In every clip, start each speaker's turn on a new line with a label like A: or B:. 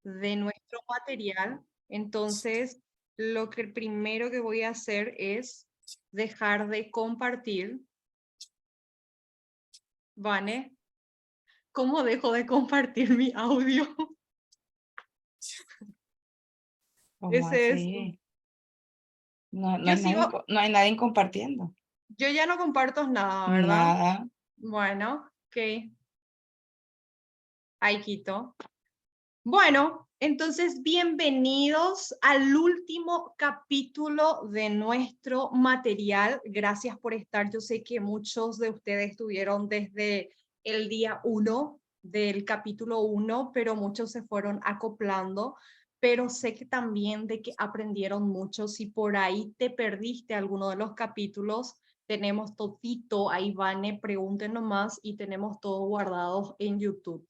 A: de nuestro material. Entonces, lo que primero que voy a hacer es dejar de compartir. Vane, ¿cómo dejo de compartir mi audio?
B: ¿Cómo
A: Ese es.
B: así? No,
A: Yo sigo,
B: no hay nadie compartiendo.
A: yo ya no comparto nada, ¿verdad?
B: Nada.
A: Bueno, ok. Ahí quito. Bueno, entonces bienvenidos al último capítulo de nuestro material. Gracias por estar. Yo sé que muchos de ustedes estuvieron desde el día 1 del capítulo 1, pero muchos se fueron acoplando. Pero sé que también de que aprendieron mucho. Si por ahí te perdiste alguno de los capítulos, tenemos todito, ahí Vane, pregunten nomás y tenemos todo guardado en YouTube.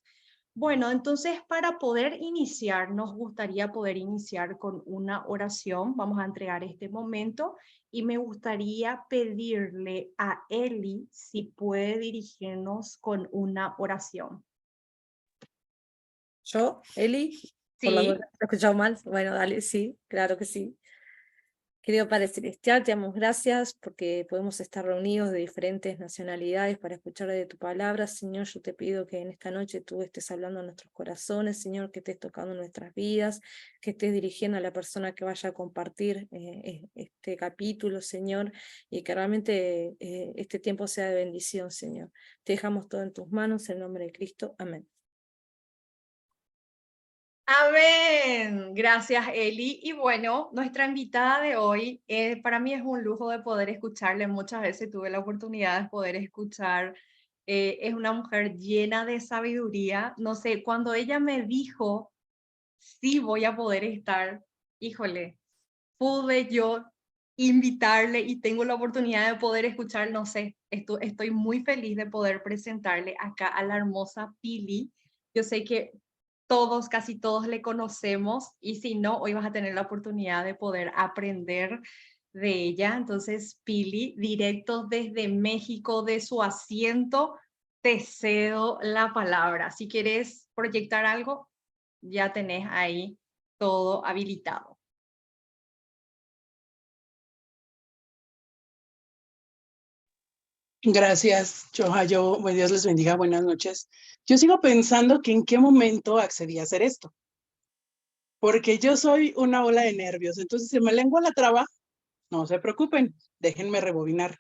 A: Bueno, entonces para poder iniciar, nos gustaría poder iniciar con una oración. Vamos a entregar este momento y me gustaría pedirle a Eli si puede dirigirnos con una oración.
C: ¿Yo, Eli? Por la duda,
A: Sí,
C: ¿lo he escuchado mal? Bueno, dale, sí, claro que sí. Querido Padre Celestial, te damos gracias porque podemos estar reunidos de diferentes nacionalidades para escuchar de tu palabra. Señor, yo te pido que en esta noche tú estés hablando a nuestros corazones, Señor, que estés tocando nuestras vidas, que estés dirigiendo a la persona que vaya a compartir este capítulo, Señor, y que realmente este tiempo sea de bendición, Señor. Te dejamos todo en tus manos, en el nombre de Cristo. Amén.
A: amén. Gracias, Eli. Y bueno, nuestra invitada de hoy, para mí es un lujo de poder escucharle. Muchas veces tuve la oportunidad de poder escuchar. Es una mujer llena de sabiduría. No sé, cuando ella me dijo, sí voy a poder estar, híjole, pude yo invitarle y tengo la oportunidad de poder escuchar, no sé, estoy muy feliz de poder presentarle acá a la hermosa Pili. Yo sé que todos, casi todos le conocemos y si no, hoy vas a tener la oportunidad de poder aprender de ella. Entonces, Pili, directo desde México, de su asiento, te cedo la palabra. Si quieres proyectar algo, ya tenés ahí todo habilitado.
D: Gracias, Joja. Buen Dios les bendiga, buenas noches. Yo sigo pensando que en qué momento accedí a hacer esto, porque yo soy una ola de nervios, entonces si me lengua la traba, no se preocupen, déjenme rebobinar,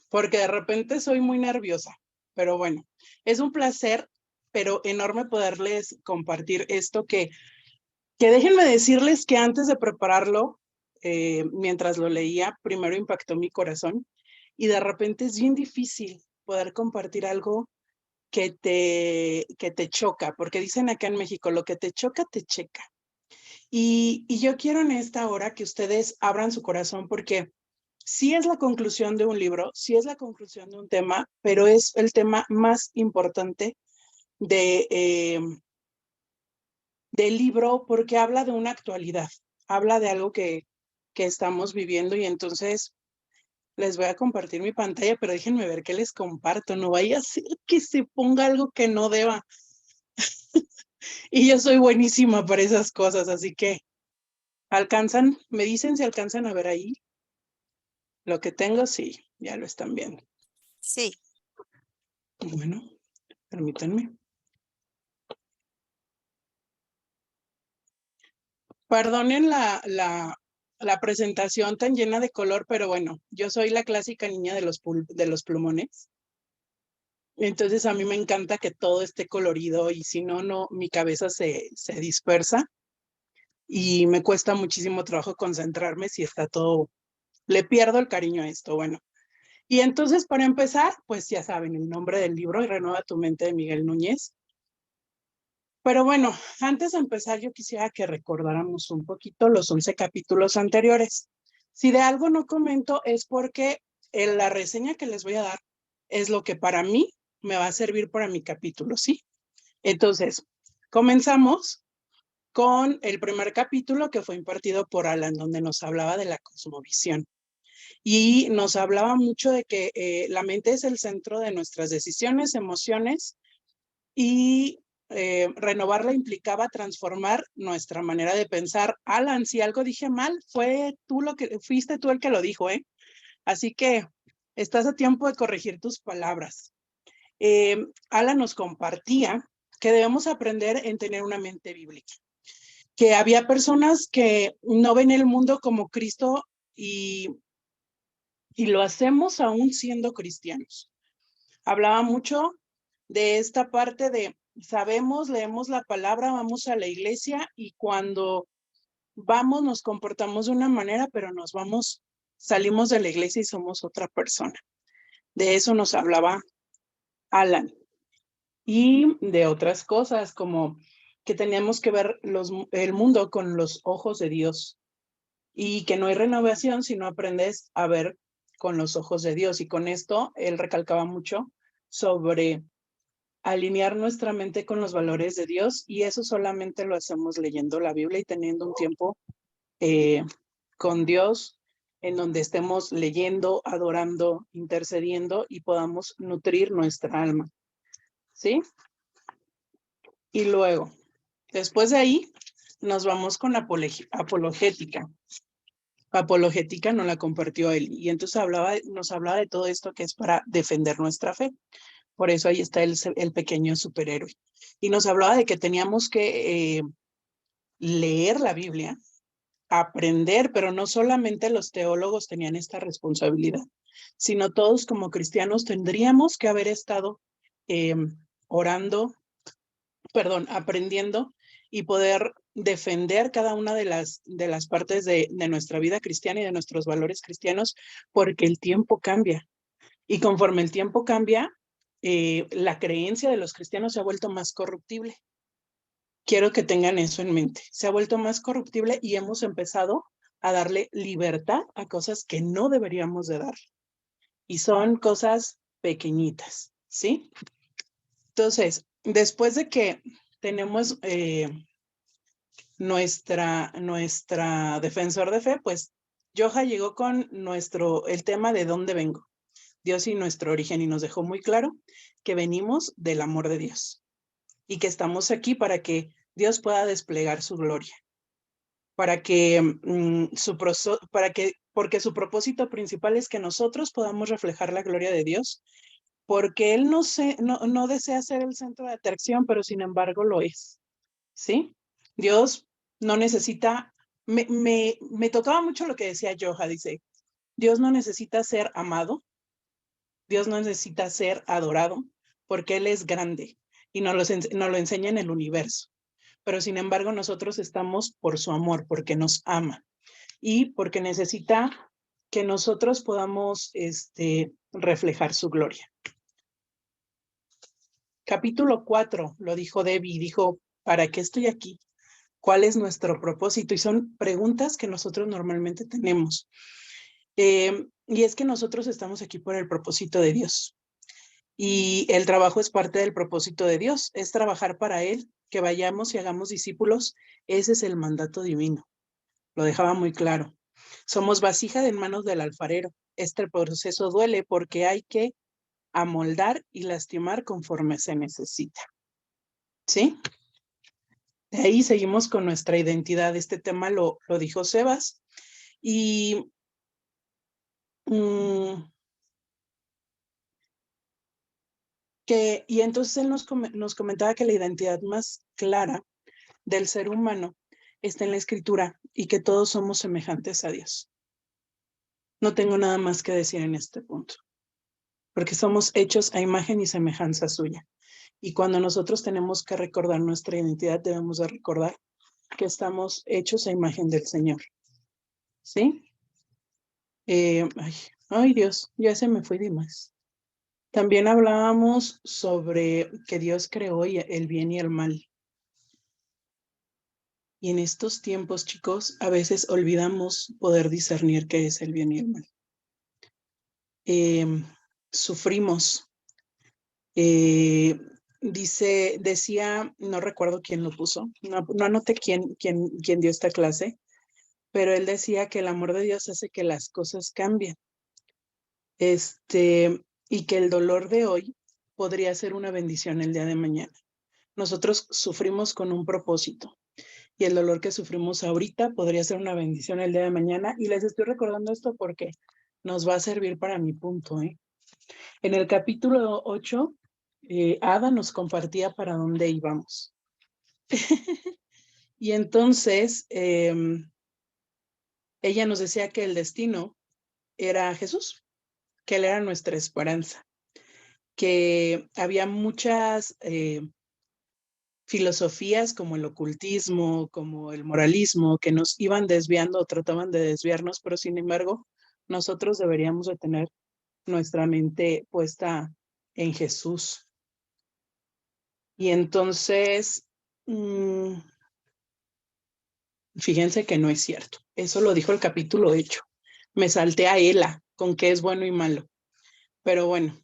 D: porque de repente soy muy nerviosa, pero bueno, es un placer, pero enorme poderles compartir esto que déjenme decirles que antes de prepararlo, mientras lo leía, primero impactó mi corazón y de repente es bien difícil poder compartir algo que te choca, porque dicen acá en México, lo que te choca, te checa. Y yo quiero en esta hora que ustedes abran su corazón porque sí es la conclusión de un libro, sí es la conclusión de un tema, pero es el tema más importante de, del libro porque habla de una actualidad, habla de algo que estamos viviendo y entonces les voy a compartir mi pantalla, pero déjenme ver qué les comparto, no vaya a ser que se ponga algo que no deba. Y yo soy buenísima para esas cosas, así que alcanzan, me dicen si alcanzan a ver ahí lo que tengo, sí, ya lo están viendo.
E: Sí.
D: Bueno, permítanme. Perdonen la presentación tan llena de color, pero bueno, yo soy la clásica niña de los plumones. Entonces a mí me encanta que todo esté colorido y si no, no, mi cabeza se dispersa y me cuesta muchísimo trabajo concentrarme si está todo, le pierdo el cariño a esto, bueno. Y entonces para empezar, pues ya saben el nombre del libro, Y renueva tu mente de Miguel Núñez. Pero bueno, antes de empezar yo quisiera que recordáramos un poquito los 11 capítulos anteriores. Si de algo no comento es porque la reseña que les voy a dar es lo que para mí me va a servir para mi capítulo, ¿sí? Entonces, comenzamos con el primer capítulo que fue impartido por Alan, donde nos hablaba de la cosmovisión. Y nos hablaba mucho de que la mente es el centro de nuestras decisiones, emociones y renovarla implicaba transformar nuestra manera de pensar. Alan, si algo dije mal, fuiste tú el que lo dijo, ¿eh? Así que estás a tiempo de corregir tus palabras. Alan nos compartía que debemos aprender en tener una mente bíblica, que había personas que no ven el mundo como Cristo y lo hacemos aún siendo cristianos. Hablaba mucho de esta parte de sabemos, leemos la palabra, vamos a la iglesia y cuando vamos nos comportamos de una manera, pero salimos de la iglesia y somos otra persona. De eso nos hablaba Alan. Y de otras cosas como que teníamos que ver el mundo con los ojos de Dios y que no hay renovación si no aprendes a ver con los ojos de Dios. Y con esto él recalcaba mucho sobre alinear nuestra mente con los valores de Dios y eso solamente lo hacemos leyendo la Biblia y teniendo un tiempo con Dios en donde estemos leyendo, adorando, intercediendo y podamos nutrir nuestra alma. ¿Sí? Y luego, después de ahí, nos vamos con apologética. Apologética nos la compartió él y entonces nos hablaba de todo esto que es para defender nuestra fe. Por eso ahí está el pequeño superhéroe. Y nos hablaba de que teníamos que leer la Biblia, aprender, pero no solamente los teólogos tenían esta responsabilidad, sino todos como cristianos tendríamos que haber estado aprendiendo y poder defender cada una de las partes de nuestra vida cristiana y de nuestros valores cristianos, porque el tiempo cambia. Y conforme el tiempo cambia, la creencia de los cristianos se ha vuelto más corruptible. Quiero que tengan eso en mente. Se ha vuelto más corruptible y hemos empezado a darle libertad a cosas que no deberíamos de dar. Y son cosas pequeñitas, ¿sí? Entonces, después de que tenemos nuestra defensor de fe, pues Joha llegó con el tema de dónde vengo. Dios y nuestro origen y nos dejó muy claro que venimos del amor de Dios y que estamos aquí para que Dios pueda desplegar su gloria, porque su propósito principal es que nosotros podamos reflejar la gloria de Dios, porque Él no desea ser el centro de atracción, pero sin embargo lo es, ¿sí? Dios no necesita, me tocaba mucho lo que decía Joha, dice, Dios no necesita ser amado, Dios no necesita ser adorado, porque Él es grande y nos lo enseña en el universo. Pero sin embargo nosotros estamos por su amor, porque nos ama y porque necesita que nosotros podamos reflejar su gloria. Capítulo 4, lo dijo Debbie, dijo, ¿para qué estoy aquí? ¿Cuál es nuestro propósito? Y son preguntas que nosotros normalmente tenemos. Y es que nosotros estamos aquí por el propósito de Dios. Y el trabajo es parte del propósito de Dios, es trabajar para Él, que vayamos y hagamos discípulos. Ese es el mandato divino. Lo dejaba muy claro. Somos vasija en manos del alfarero. Este proceso duele porque hay que amoldar y lastimar conforme se necesita. ¿Sí? De ahí seguimos con nuestra identidad. Este tema lo dijo Sebas. Y entonces él nos comentaba que la identidad más clara del ser humano está en la Escritura y que todos somos semejantes a Dios. No tengo nada más que decir en este punto, porque somos hechos a imagen y semejanza suya. Y cuando nosotros tenemos que recordar nuestra identidad, debemos de recordar que estamos hechos a imagen del Señor. ¿Sí? Ay Dios, ya se me fue de más. También hablábamos sobre que Dios creó el bien y el mal. Y en estos tiempos, chicos, a veces olvidamos poder discernir qué es el bien y el mal. Sufrimos. Decía, no recuerdo quién lo puso, no anoté quién dio esta clase, pero él decía que el amor de Dios hace que las cosas cambien. Y que el dolor de hoy podría ser una bendición el día de mañana. nosotros sufrimos con un propósito. Y el dolor que sufrimos ahorita podría ser una bendición el día de mañana. Y les estoy recordando esto porque nos va a servir para mi punto, ¿eh? En el capítulo 8, Ada nos compartía para dónde íbamos. Y entonces, ella nos decía que el destino era Jesús, que Él era nuestra esperanza, que había muchas filosofías como el ocultismo, como el moralismo, que nos iban desviando o trataban de desviarnos, pero sin embargo, nosotros deberíamos de tener nuestra mente puesta en Jesús. Y entonces, fíjense que no es cierto. Eso lo dijo el capítulo 8. Me salté a Ela con qué es bueno y malo. Pero bueno,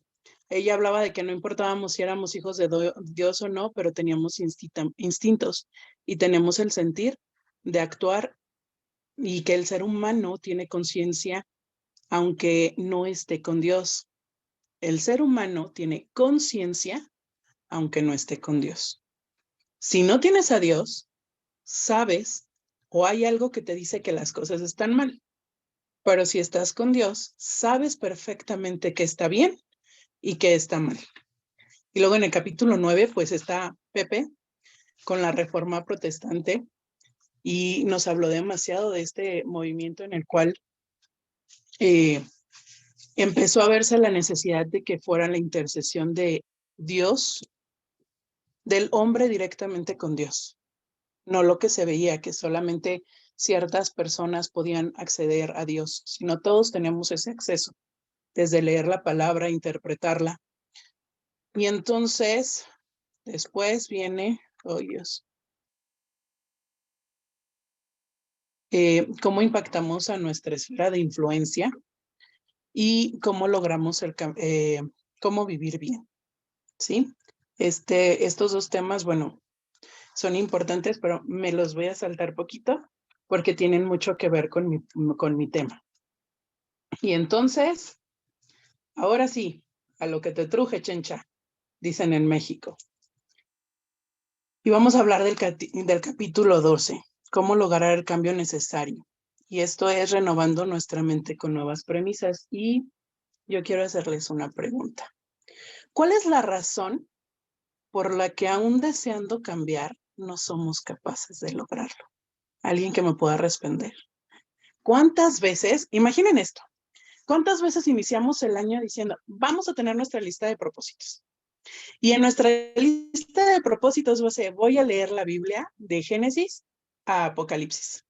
D: ella hablaba de que no importábamos si éramos hijos de Dios o no, pero teníamos instintos y tenemos el sentir de actuar y que el ser humano tiene conciencia aunque no esté con Dios. El ser humano tiene conciencia aunque no esté con Dios. Si no tienes a Dios, sabes o hay algo que te dice que las cosas están mal. Pero si estás con Dios, sabes perfectamente que está bien y que está mal. Y luego en el capítulo 9, pues está Pepe con la Reforma Protestante y nos habló demasiado de este movimiento en el cual empezó a verse la necesidad de que fuera la intercesión de Dios, del hombre directamente con Dios. No lo que se veía, que solamente ciertas personas podían acceder a Dios, sino todos tenemos ese acceso, desde leer la palabra, interpretarla. Y entonces, después viene, oh Dios, cómo impactamos a nuestra esfera de influencia y cómo logramos cómo vivir bien, ¿sí? Estos dos temas, bueno, son importantes, pero me los voy a saltar poquito porque tienen mucho que ver con mi tema. Y entonces, ahora sí, a lo que te truje, chencha, dicen en México. Y vamos a hablar del capítulo 12, cómo lograr el cambio necesario. Y esto es renovando nuestra mente con nuevas premisas. Y yo quiero hacerles una pregunta. ¿Cuál es la razón por la que aún deseando cambiar no somos capaces de lograrlo? Alguien que me pueda responder. ¿Cuántas veces, imaginen esto, cuántas veces iniciamos el año diciendo, vamos a tener nuestra lista de propósitos? Y en nuestra lista de propósitos voy a leer la Biblia de Génesis a Apocalipsis.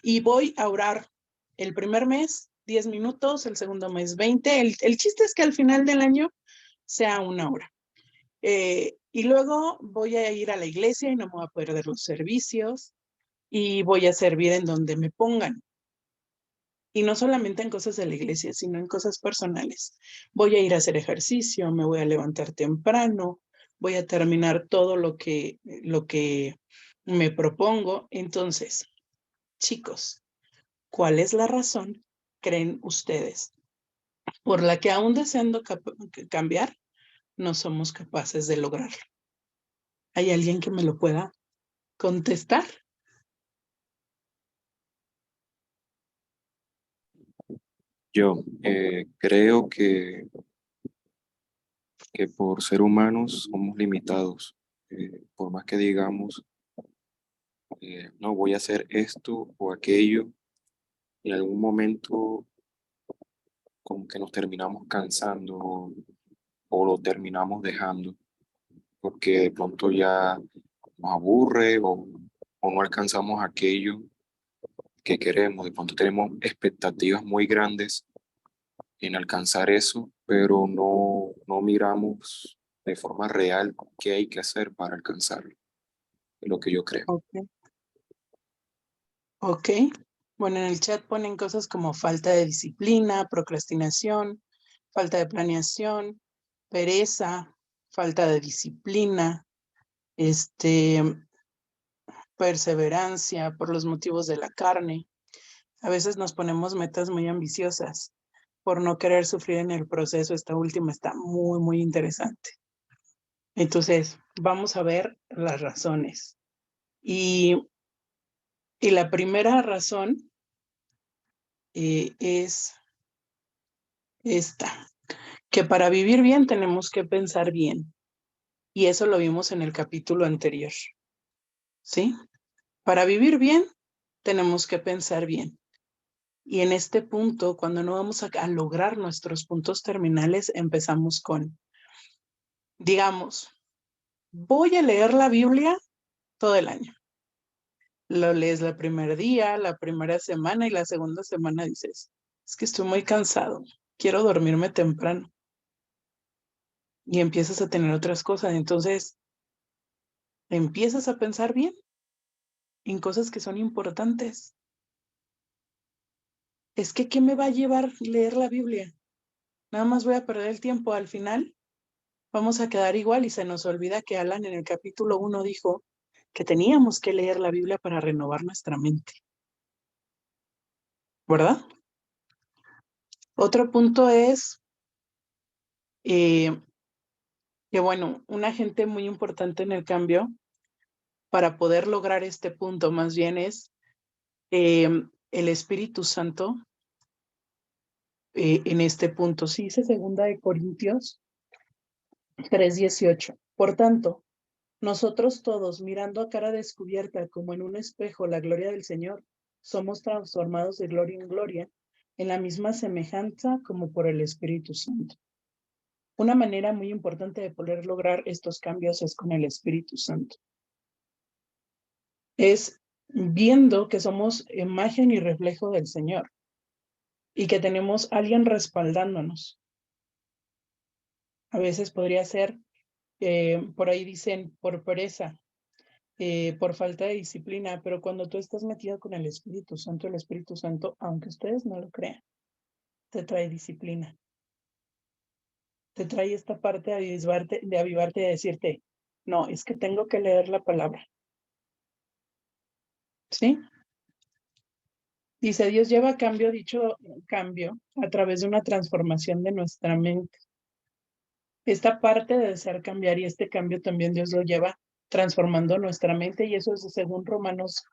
D: Y voy a orar el primer mes 10 minutos, el segundo mes 20. El chiste es que al final del año sea una hora. Y luego voy a ir a la iglesia y no me voy a perder los servicios y voy a servir en donde me pongan. Y no solamente en cosas de la iglesia, sino en cosas personales. Voy a ir a hacer ejercicio, me voy a levantar temprano, voy a terminar todo lo que me propongo. Entonces, chicos, ¿cuál es la razón, creen ustedes, por la que aún deseando cambiar, no somos capaces de lograrlo? ¿Hay alguien que me lo pueda contestar?
E: Yo creo que por ser humanos somos limitados. Por más que digamos, no voy a hacer esto o aquello, en algún momento como que nos terminamos cansando o lo terminamos dejando, porque de pronto ya nos aburre o no alcanzamos aquello que queremos. De pronto tenemos expectativas muy grandes en alcanzar eso, pero no miramos de forma real qué hay que hacer para alcanzarlo, es lo que yo creo.
D: Ok. Bueno, en el chat ponen cosas como falta de disciplina, procrastinación, falta de planeación, pereza, falta de disciplina, perseverancia por los motivos de la carne. A veces nos ponemos metas muy ambiciosas por no querer sufrir en el proceso. Esta última está muy, muy interesante. Entonces, vamos a ver las razones. Y la primera razón es esta, que para vivir bien tenemos que pensar bien. Y eso lo vimos en el capítulo anterior. ¿Sí? Para vivir bien tenemos que pensar bien. Y en este punto, cuando no vamos a lograr nuestros puntos terminales, empezamos con, digamos, voy a leer la Biblia todo el año. Lo lees el primer día, la primera semana y la segunda semana dices, es que estoy muy cansado, quiero dormirme temprano. Y empiezas a tener otras cosas. Entonces, empiezas a pensar bien en cosas que son importantes. Es que, ¿qué me va a llevar leer la Biblia? Nada más voy a perder el tiempo. Al final, vamos a quedar igual y se nos olvida que Alan en el capítulo 1 dijo que teníamos que leer la Biblia para renovar nuestra mente. ¿Verdad? Otro punto es que, bueno, un agente muy importante en el cambio para poder lograr este punto más bien es el Espíritu Santo en este punto. Sí, dice 2 Corintios 3:18. Por tanto, nosotros todos, mirando a cara descubierta como en un espejo la gloria del Señor, somos transformados de gloria en gloria en la misma semejanza como por el Espíritu Santo. Una manera muy importante de poder lograr estos cambios es con el Espíritu Santo. Es viendo que somos imagen y reflejo del Señor y que tenemos a alguien respaldándonos. A veces podría ser, por ahí dicen, por pereza, por falta de disciplina, pero cuando tú estás metido con el Espíritu Santo, aunque ustedes no lo crean, te trae disciplina. Te trae esta parte de avivarte y de decirte, no, es que tengo que leer la palabra. ¿Sí? Dice, Dios lleva a cambio dicho cambio a través de una transformación de nuestra mente. Esta parte de desear cambiar y este cambio también Dios lo lleva transformando nuestra mente y eso es según Romanos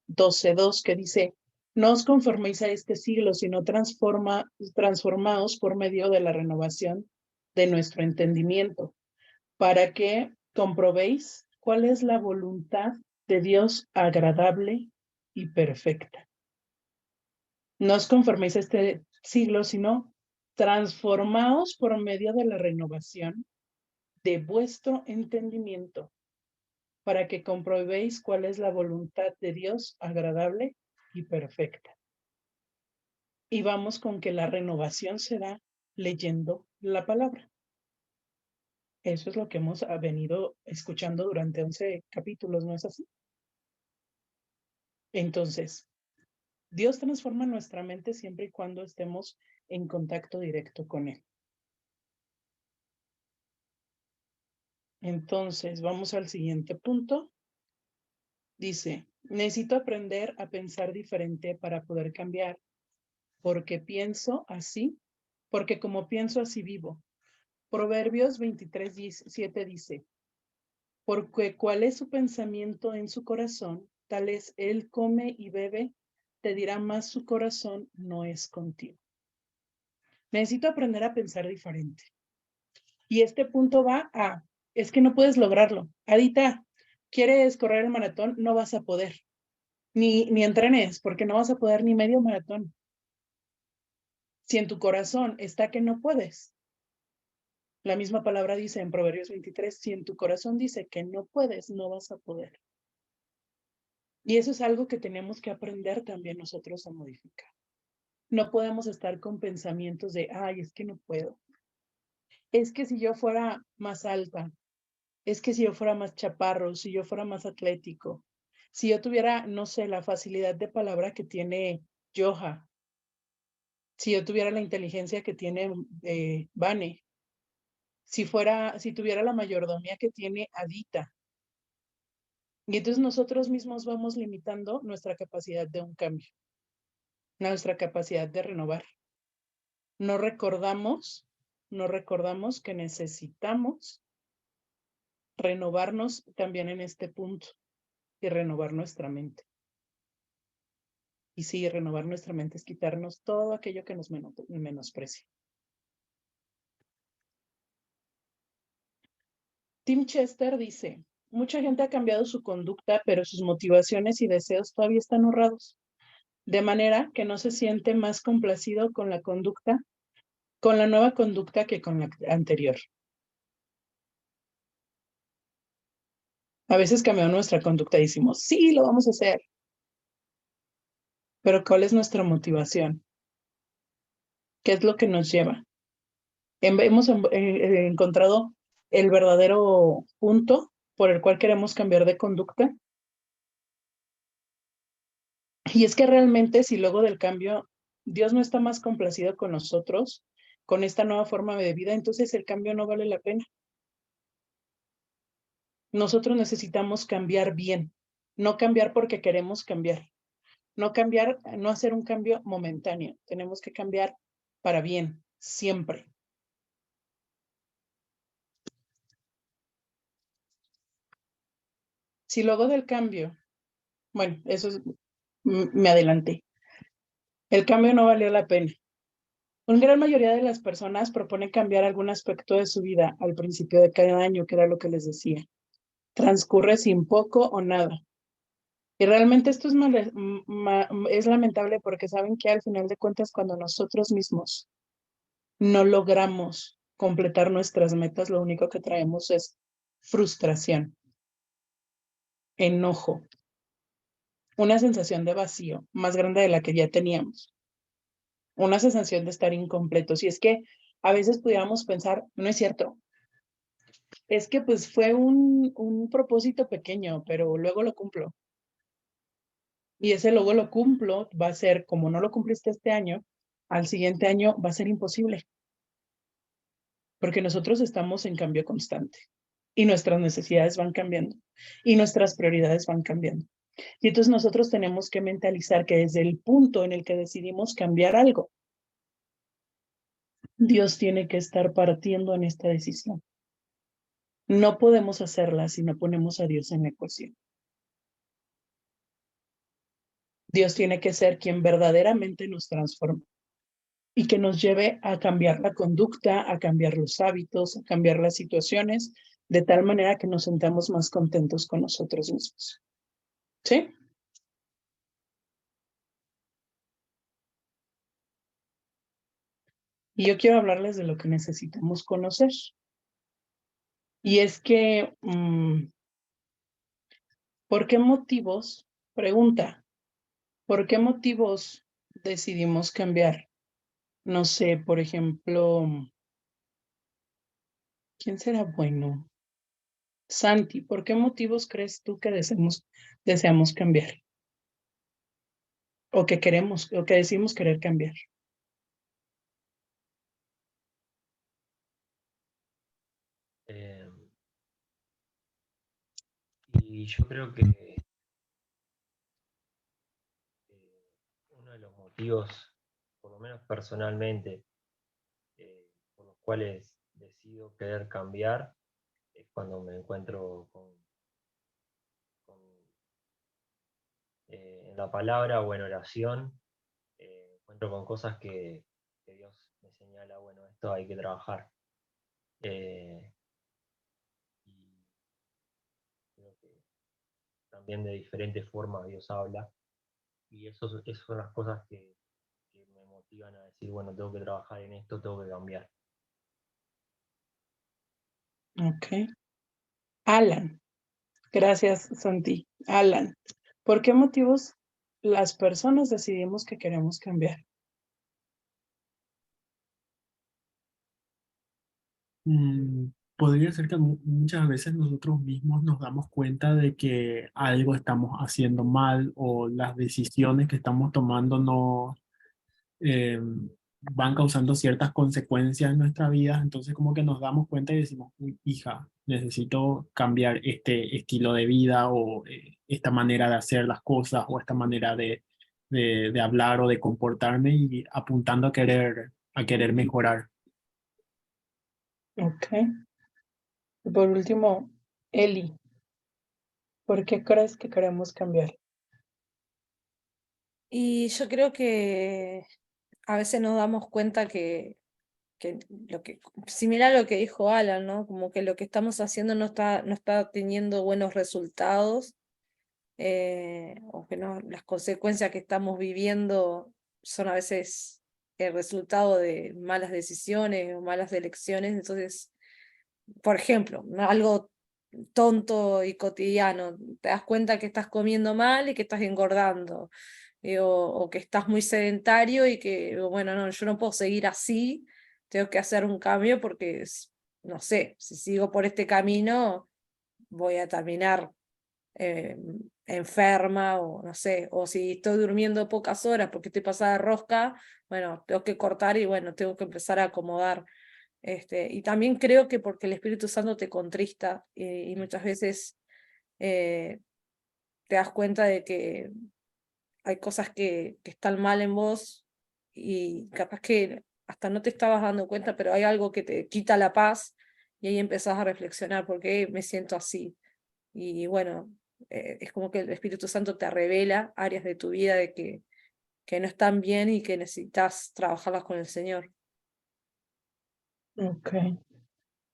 D: 12:2 que dice, no os conforméis a este siglo, sino transformaos por medio de la renovación de nuestro entendimiento, para que comprobéis cuál es la voluntad de Dios agradable y perfecta. No os conforméis a este siglo, sino transformaos por medio de la renovación de vuestro entendimiento, para que comprobéis cuál es la voluntad de Dios agradable y perfecta. Y vamos con que la renovación se da leyendo la palabra. Eso es lo que hemos venido escuchando durante 11 capítulos, ¿no es así? Entonces, Dios transforma nuestra mente siempre y cuando estemos en contacto directo con Él. Entonces, vamos al siguiente punto. Dice, necesito aprender a pensar diferente para poder cambiar, porque pienso así, porque como pienso así vivo. Proverbios 23:7 dice, porque cuál es su pensamiento en su corazón, tal es él come y bebe, te dirá más su corazón no es contigo. Necesito aprender a pensar diferente. Y este punto va a, es que no puedes lograrlo. Adita, ¿quieres correr el maratón? No vas a poder. Ni entrenes, porque no vas a poder ni medio maratón. Si en tu corazón está que no puedes. La misma palabra dice en Proverbios 23, si en tu corazón dice que no puedes, no vas a poder. Y eso es algo que tenemos que aprender también nosotros a modificar. No podemos estar con pensamientos de, ay, es que no puedo. Es que si yo fuera más alta, es que si yo fuera más chaparro, si yo fuera más atlético, si yo tuviera, no sé, la facilidad de palabra que tiene Joha, si yo tuviera la inteligencia que tiene Vane, si tuviera la mayordomía que tiene Adita. Y entonces nosotros mismos vamos limitando nuestra capacidad de un cambio, nuestra capacidad de renovar. No recordamos que necesitamos renovarnos también en este punto y renovar nuestra mente. Y sí, renovar nuestra mente es quitarnos todo aquello que nos menosprecia. Tim Chester dice, mucha gente ha cambiado su conducta, pero sus motivaciones y deseos todavía están honrados, de manera que no se siente más complacido con la conducta, con la nueva conducta que con la anterior. A veces cambiamos nuestra conducta y decimos, sí, lo vamos a hacer. Pero ¿cuál es nuestra motivación? ¿Qué es lo que nos lleva? Hemos encontrado el verdadero punto por el cual queremos cambiar de conducta. Y es que realmente si luego del cambio Dios no está más complacido con nosotros, con esta nueva forma de vida, entonces el cambio no vale la pena. Nosotros necesitamos cambiar bien, no cambiar porque queremos cambiar, no cambiar, no hacer un cambio momentáneo, tenemos que cambiar para bien, siempre. Si luego del cambio, bueno, eso es, me adelanté, el cambio no valió la pena. Una gran mayoría de las personas propone cambiar algún aspecto de su vida al principio de cada año, que era lo que les decía. Transcurre sin poco o nada. Y realmente esto es lamentable porque saben que al final de cuentas cuando nosotros mismos no logramos completar nuestras metas, lo único que traemos es frustración, enojo, una sensación de vacío más grande de la que ya teníamos, una sensación de estar incompletos. Y es que a veces pudiéramos pensar, no es cierto, es que pues fue un propósito pequeño, pero luego lo cumplo. Y ese luego lo cumplo va a ser, como no lo cumpliste este año, al siguiente año va a ser imposible. Porque nosotros estamos en cambio constante y nuestras necesidades van cambiando y nuestras prioridades van cambiando. Y entonces nosotros tenemos que mentalizar que desde el punto en el que decidimos cambiar algo, Dios tiene que estar partiendo en esta decisión. No podemos hacerla si no ponemos a Dios en la ecuación. Dios tiene que ser quien verdaderamente nos transforma y que nos lleve a cambiar la conducta, a cambiar los hábitos, a cambiar las situaciones, de tal manera que nos sintamos más contentos con nosotros mismos. ¿Sí? Y yo quiero hablarles de lo que necesitamos conocer. Y es que, ¿por qué motivos? Pregunta, ¿por qué motivos decidimos cambiar? No sé, por ejemplo, ¿quién será bueno? Santi, ¿por qué motivos crees tú que deseamos cambiar? O que queremos, o que decimos querer cambiar.
F: Y yo creo que uno de los motivos, por lo menos personalmente, por los cuales decido querer cambiar, es cuando me encuentro en la palabra o en oración, encuentro con cosas que Dios me señala, bueno, esto hay que trabajar. Y creo que también de diferentes formas Dios habla. Y esas son las cosas que me motivan a decir, bueno, tengo que trabajar en esto, tengo que cambiar.
D: Ok. Alan, gracias Santi. Alan, ¿por qué motivos las personas decidimos que queremos cambiar?
G: Podría ser que muchas veces nosotros mismos nos damos cuenta de que algo estamos haciendo mal o las decisiones que estamos tomando no van causando ciertas consecuencias en nuestra vida. Entonces como que nos damos cuenta y decimos, "Uy, hija, necesito cambiar este estilo de vida o esta manera de hacer las cosas o esta manera de hablar o de comportarme", y apuntando a querer mejorar.
D: Ok. Y por último, Eli, ¿por qué crees que queremos cambiar?
C: Y yo creo que a veces nos damos cuenta que similar a lo que dijo Alan, ¿no? Como que lo que estamos haciendo no está teniendo buenos resultados, o que no, las consecuencias que estamos viviendo son a veces el resultado de malas decisiones o malas elecciones. Entonces, por ejemplo, algo tonto y cotidiano, te das cuenta que estás comiendo mal y que estás engordando, o que estás muy sedentario y que, bueno, no, yo no puedo seguir así, tengo que hacer un cambio porque, no sé, si sigo por este camino voy a terminar eh, enferma, o no sé, o si estoy durmiendo pocas horas porque estoy pasada de rosca, bueno, tengo que cortar y bueno, tengo que empezar a acomodar. Y también creo que porque el Espíritu Santo te contrista, y muchas veces te das cuenta de que hay cosas que están mal en vos y capaz que hasta no te estabas dando cuenta, pero hay algo que te quita la paz y ahí empezás a reflexionar por qué me siento así. Y bueno, es como que el Espíritu Santo te revela áreas de tu vida de que no están bien y que necesitas trabajarlas con el Señor.
D: Ok,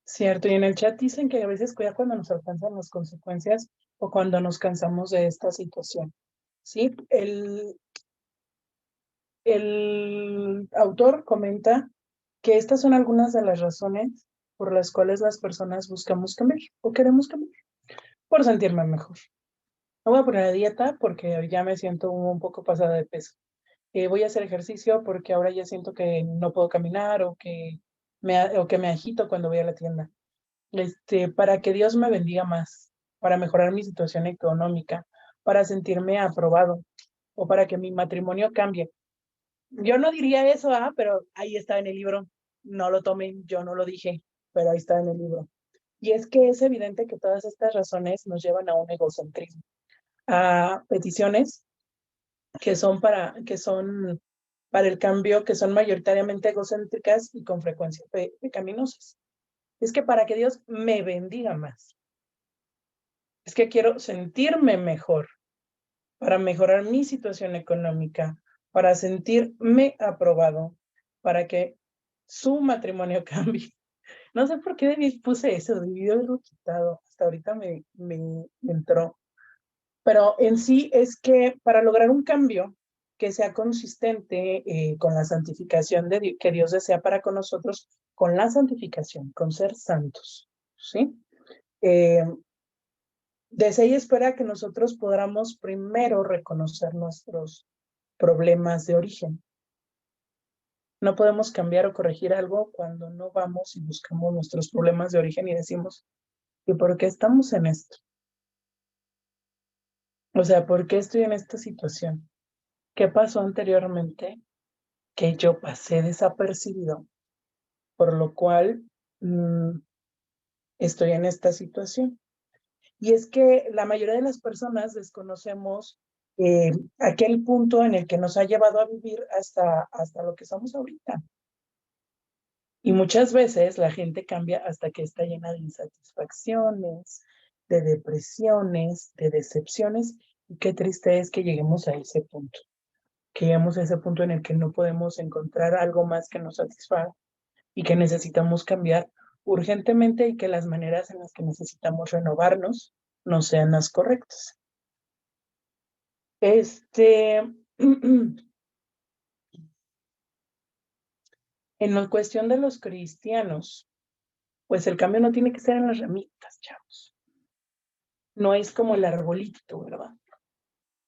D: cierto. Y en el chat dicen que a veces cuida cuando nos alcanzan las consecuencias o cuando nos cansamos de esta situación. Sí, el autor comenta que estas son algunas de las razones por las cuales las personas buscamos cambiar o queremos cambiar, por sentirme mejor. Me voy a poner a dieta porque ya me siento un poco pasada de peso. Voy a hacer ejercicio porque ahora ya siento que no puedo caminar o que me agito cuando voy a la tienda. Para que Dios me bendiga más, para mejorar mi situación económica, para sentirme aprobado o para que mi matrimonio cambie. Yo no diría eso, pero ahí está en el libro. No lo tomen, yo no lo dije, pero ahí está en el libro. Y es que es evidente que todas estas razones nos llevan a un egocentrismo, a peticiones que son para el cambio, que son mayoritariamente egocéntricas y con frecuencia pecaminosas. Es que para que Dios me bendiga más, es que quiero sentirme mejor, para mejorar mi situación económica, para sentirme aprobado, para que su matrimonio cambie. No sé por qué puse eso, debí haberlo quitado. Hasta ahorita me entró. Pero en sí es que para lograr un cambio que sea consistente con la santificación que Dios desea para con nosotros, con la santificación, con ser santos, ¿sí? Desea y espera que nosotros podamos primero reconocer nuestros problemas de origen. No podemos cambiar o corregir algo cuando no vamos y buscamos nuestros problemas de origen y decimos, ¿y por qué estamos en esto? O sea, ¿por qué estoy en esta situación? ¿Qué pasó anteriormente que yo pasé desapercibido, por lo cual estoy en esta situación? Y es que la mayoría de las personas desconocemos aquel punto en el que nos ha llevado a vivir hasta lo que somos ahorita. Y muchas veces la gente cambia hasta que está llena de insatisfacciones, de depresiones, de decepciones. Y qué triste es que lleguemos a ese punto, que lleguemos a ese punto en el que no podemos encontrar algo más que nos satisfaga y que necesitamos cambiar urgentemente y que las maneras en las que necesitamos renovarnos no sean las correctas. En la cuestión de los cristianos, pues el cambio no tiene que ser en las ramitas, chavos. No es como el arbolito, ¿verdad?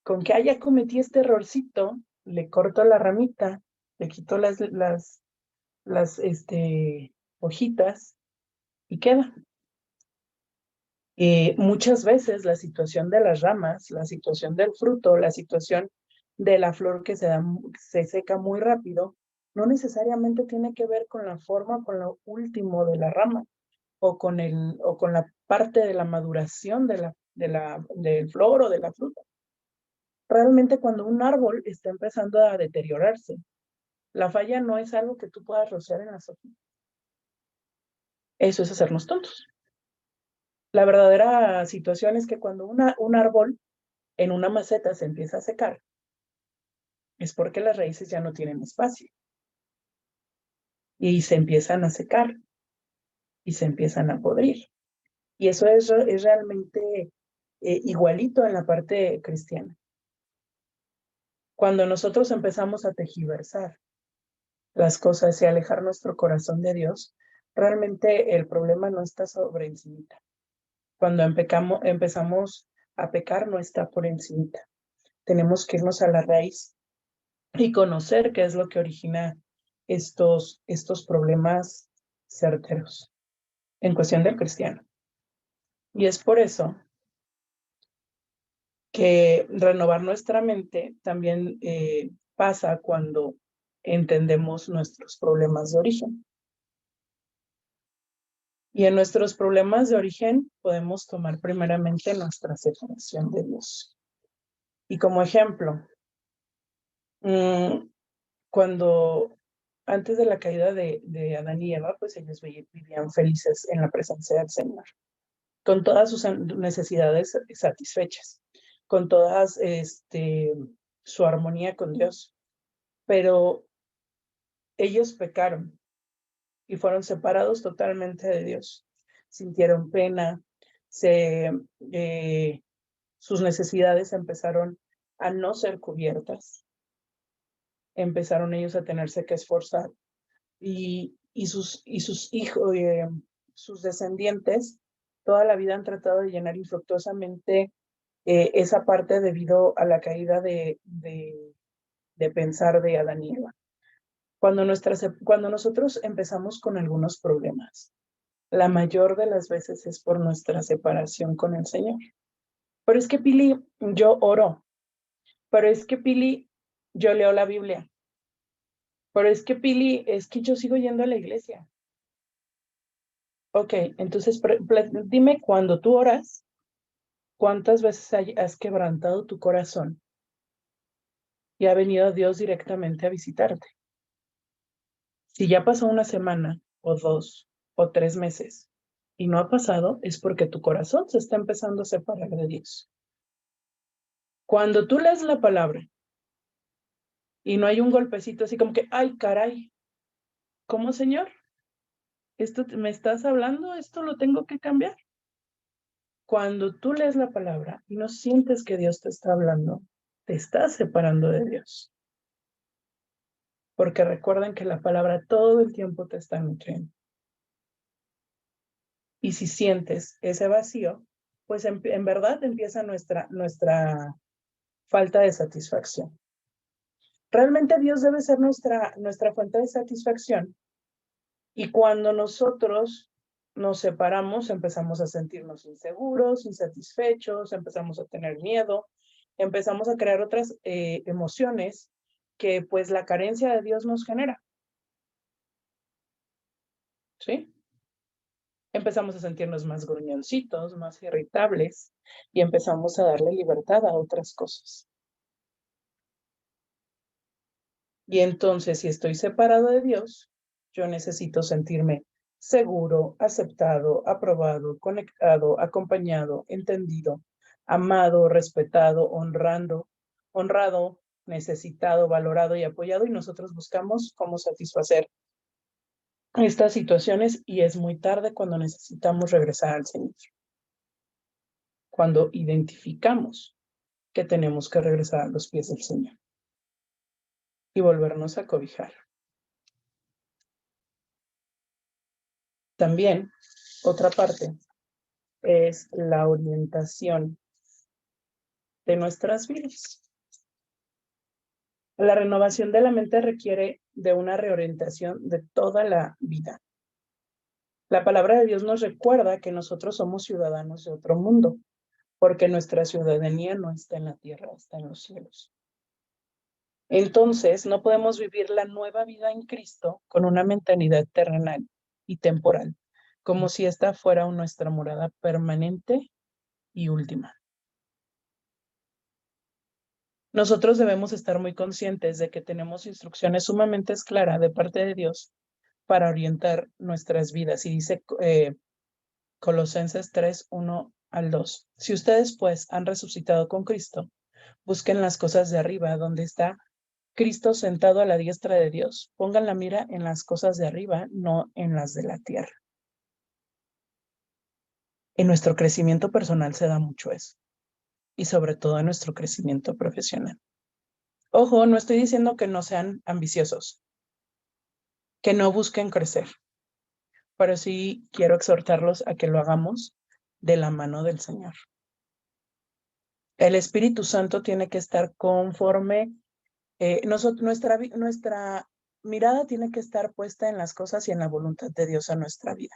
D: Con que haya cometido este errorcito, le corto la ramita, le quito las hojitas y queda. Muchas veces la situación de las ramas, la situación del fruto, la situación de la flor que se seca muy rápido, no necesariamente tiene que ver con la forma, con lo último de la rama o con la parte de la maduración del flor o de la fruta. Realmente cuando un árbol está empezando a deteriorarse, la falla no es algo que tú puedas rociar en las hojitas. Eso es hacernos tontos. La verdadera situación es que cuando un árbol en una maceta se empieza a secar, es porque las raíces ya no tienen espacio y se empiezan a secar y se empiezan a podrir. Y eso es realmente igualito en la parte cristiana. Cuando nosotros empezamos a tergiversar las cosas y alejar nuestro corazón de Dios, realmente el problema no está sobre encimita. Cuando empezamos a pecar, no está por encimita. Tenemos que irnos a la raíz y conocer qué es lo que origina estos problemas certeros en cuestión del cristiano. Y es por eso que renovar nuestra mente también pasa cuando entendemos nuestros problemas de origen. Y en nuestros problemas de origen podemos tomar primeramente nuestra separación de Dios. Y como ejemplo, cuando antes de la caída de Adán y Eva, pues ellos vivían felices en la presencia del Señor, con todas sus necesidades satisfechas, con todas su armonía con Dios. Pero ellos pecaron y fueron separados totalmente de Dios. Sintieron pena, sus necesidades empezaron a no ser cubiertas. Empezaron ellos a tenerse que esforzar y sus hijos, sus descendientes, toda la vida han tratado de llenar infructuosamente esa parte debido a la caída de pensar de Adán y Eva. Cuando nosotros empezamos con algunos problemas, la mayor de las veces es por nuestra separación con el Señor. Pero es que, Pili, yo oro. Pero es que, Pili, yo leo la Biblia. Pero es que, Pili, es que yo sigo yendo a la iglesia. Ok, entonces dime, cuando tú oras, ¿cuántas veces has quebrantado tu corazón y ha venido Dios directamente a visitarte? Si ya pasó una semana o 2 o 3 meses y no ha pasado, es porque tu corazón se está empezando a separar de Dios. Cuando tú lees la palabra y no hay un golpecito así como que, ay, caray, ¿cómo, Señor? ¿Esto me estás hablando? ¿Esto lo tengo que cambiar? Cuando tú lees la palabra y no sientes que Dios te está hablando, te estás separando de Dios. Porque recuerden que la palabra todo el tiempo te está nutriendo. Y si sientes ese vacío, pues en verdad empieza nuestra falta de satisfacción. Realmente Dios debe ser nuestra fuente de satisfacción. Y cuando nosotros nos separamos, empezamos a sentirnos inseguros, insatisfechos, empezamos a tener miedo, empezamos a crear otras emociones que pues la carencia de Dios nos genera. ¿Sí? Empezamos a sentirnos más gruñoncitos, más irritables y empezamos a darle libertad a otras cosas. Y entonces, si estoy separado de Dios, yo necesito sentirme seguro, aceptado, aprobado, conectado, acompañado, entendido, amado, respetado, honrado, necesitado, valorado y apoyado. Y nosotros buscamos cómo satisfacer estas situaciones y es muy tarde cuando necesitamos regresar al Señor. Cuando identificamos que tenemos que regresar a los pies del Señor y volvernos a cobijar. También, otra parte es la orientación de nuestras vidas. La renovación de la mente requiere de una reorientación de toda la vida. La palabra de Dios nos recuerda que nosotros somos ciudadanos de otro mundo, porque nuestra ciudadanía no está en la tierra, está en los cielos. Entonces, no podemos vivir la nueva vida en Cristo con una mentalidad terrenal y temporal, como si esta fuera nuestra morada permanente y última. Nosotros debemos estar muy conscientes de que tenemos instrucciones sumamente claras de parte de Dios para orientar nuestras vidas. Y dice Colosenses 3, 1 al 2. Si ustedes pues han resucitado con Cristo, busquen las cosas de arriba, donde está Cristo sentado a la diestra de Dios. Pongan la mira en las cosas de arriba, no en las de la tierra. En nuestro crecimiento personal se da mucho eso, y sobre todo en nuestro crecimiento profesional. Ojo, no estoy diciendo que no sean ambiciosos, que no busquen crecer, pero sí quiero exhortarlos a que lo hagamos de la mano del Señor. El Espíritu Santo tiene que estar conforme, nuestra mirada tiene que estar puesta en las cosas y en la voluntad de Dios a nuestra vida.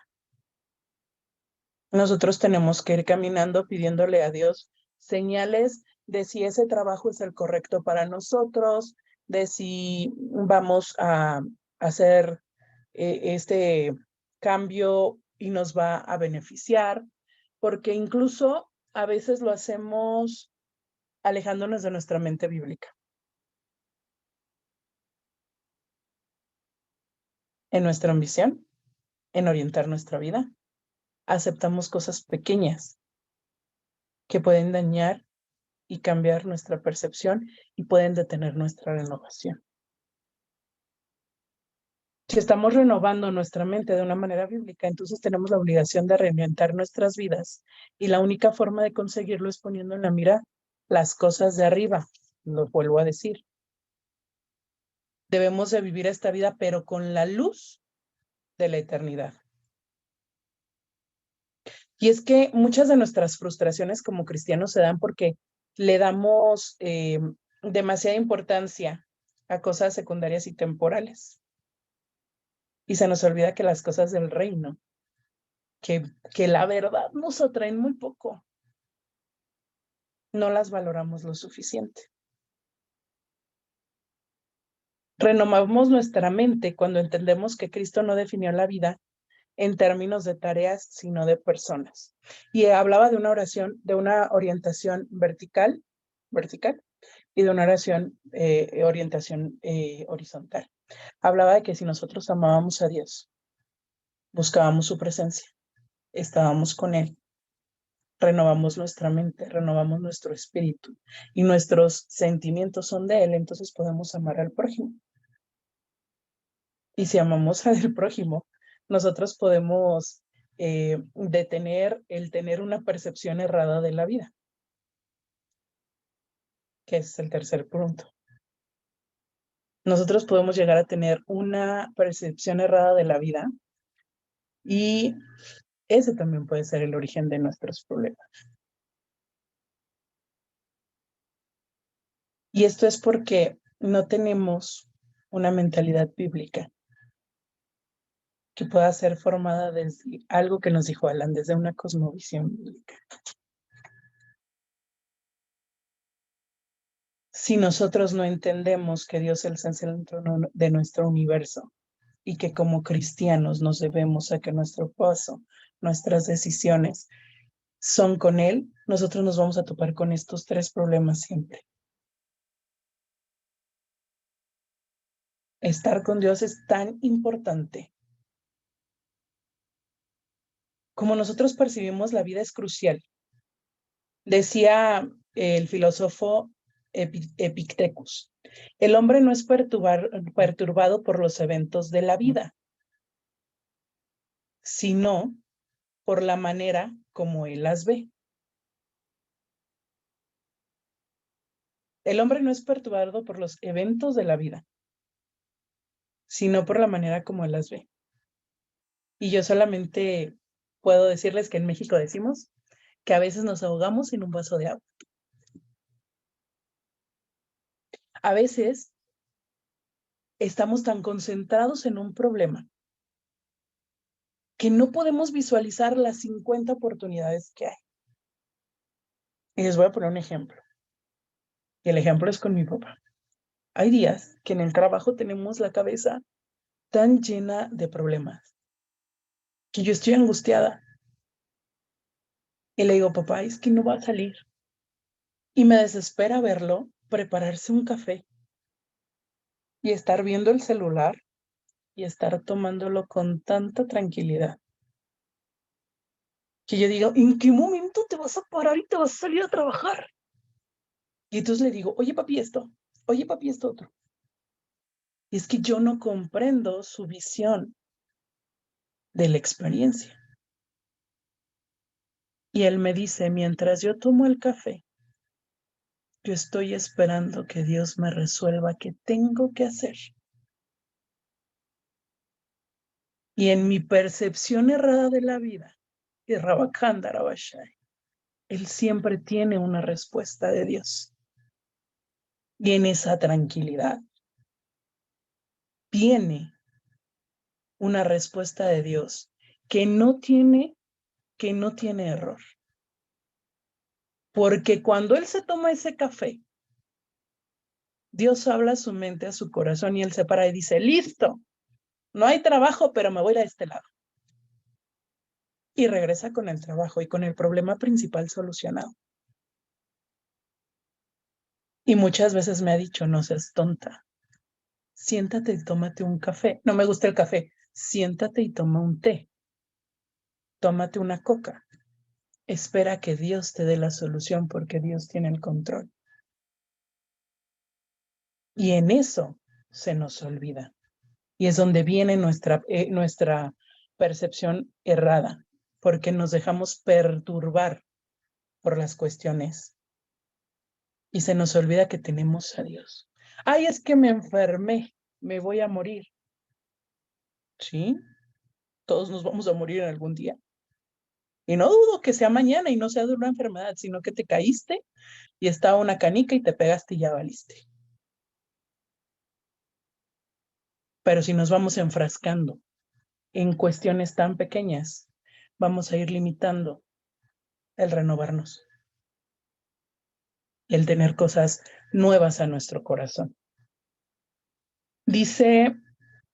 D: Nosotros tenemos que ir caminando pidiéndole a Dios señales de si ese trabajo es el correcto para nosotros, de si vamos a hacer este cambio y nos va a beneficiar, porque incluso a veces lo hacemos alejándonos de nuestra mente bíblica. En nuestra ambición, en orientar nuestra vida, aceptamos cosas pequeñas que pueden dañar y cambiar nuestra percepción y pueden detener nuestra renovación. Si estamos renovando nuestra mente de una manera bíblica, entonces tenemos la obligación de reinventar nuestras vidas y la única forma de conseguirlo es poniendo en la mira las cosas de arriba. Lo vuelvo a decir. Debemos de vivir esta vida, pero con la luz de la eternidad. Y es que muchas de nuestras frustraciones como cristianos se dan porque le damos demasiada importancia a cosas secundarias y temporales. Y se nos olvida que las cosas del reino, que la verdad nos atraen muy poco, no las valoramos lo suficiente. Renovamos nuestra mente cuando entendemos que Cristo no definió la vida en términos de tareas, sino de personas. Y hablaba de una oración, de una orientación vertical, y de una orientación horizontal. Hablaba de que si nosotros amábamos a Dios, buscábamos su presencia, estábamos con Él, renovamos nuestra mente, renovamos nuestro espíritu y nuestros sentimientos son de Él, entonces podemos amar al prójimo. Y si amamos al prójimo, nosotros podemos detener el tener una percepción errada de la vida, que es el tercer punto. Nosotros podemos llegar a tener una percepción errada de la vida y ese también puede ser el origen de nuestros problemas. Y esto es porque no tenemos una mentalidad bíblica que pueda ser formada desde algo que nos dijo Alan, desde una cosmovisión bíblica. Si nosotros no entendemos que Dios es el centro de nuestro universo y que como cristianos nos debemos a que nuestro paso, nuestras decisiones son con Él, nosotros nos vamos a topar con estos tres problemas siempre. Estar con Dios es tan importante. Como nosotros percibimos la vida es crucial. Decía el filósofo Epictetus, el hombre no es perturbado por los eventos de la vida, sino por la manera como él las ve. El hombre no es perturbado por los eventos de la vida, sino por la manera como él las ve. Y yo solamente puedo decirles que en México decimos que a veces nos ahogamos en un vaso de agua. A veces estamos tan concentrados en un problema que no podemos visualizar las 50 oportunidades que hay. Y les voy a poner un ejemplo. Y el ejemplo es con mi papá. Hay días que en el trabajo tenemos la cabeza tan llena de problemas que yo estoy angustiada. Y le digo, papá, es que no va a salir. Y me desespera verlo prepararse un café y estar viendo el celular y estar tomándolo con tanta tranquilidad. Que yo diga, ¿en qué momento te vas a parar y te vas a salir a trabajar? Y entonces le digo, oye papi esto, oye papi esto otro. Y es que yo no comprendo su visión de la experiencia. Y él me dice, mientras yo tomo el café, yo estoy esperando que Dios me resuelva qué tengo que hacer. Y en mi percepción errada de la vida, y Rabakanda Rabashai, él siempre tiene una respuesta de Dios. Y en esa tranquilidad tiene una respuesta de Dios que no tiene error. Porque cuando él se toma ese café, Dios habla a su mente, a su corazón, y él se para y dice, listo, no hay trabajo, pero me voy a ir a este lado. Y regresa con el trabajo y con el problema principal solucionado. Y muchas veces me ha dicho, no seas tonta, siéntate y tómate un café. No me gusta el café, siéntate y toma un té. Tómate una coca. Espera que Dios te dé la solución porque Dios tiene el control. Y en eso se nos olvida. Y es donde viene nuestra percepción errada, porque nos dejamos perturbar por las cuestiones y se nos olvida que tenemos a Dios. Ay, es que me enfermé, me voy a morir. ¿Sí? Todos nos vamos a morir en algún día. Y no dudo que sea mañana y no sea de una enfermedad, sino que te caíste y estaba una canica y te pegaste y ya valiste. Pero si nos vamos enfrascando en cuestiones tan pequeñas, vamos a ir limitando el renovarnos, el tener cosas nuevas a nuestro corazón. Dice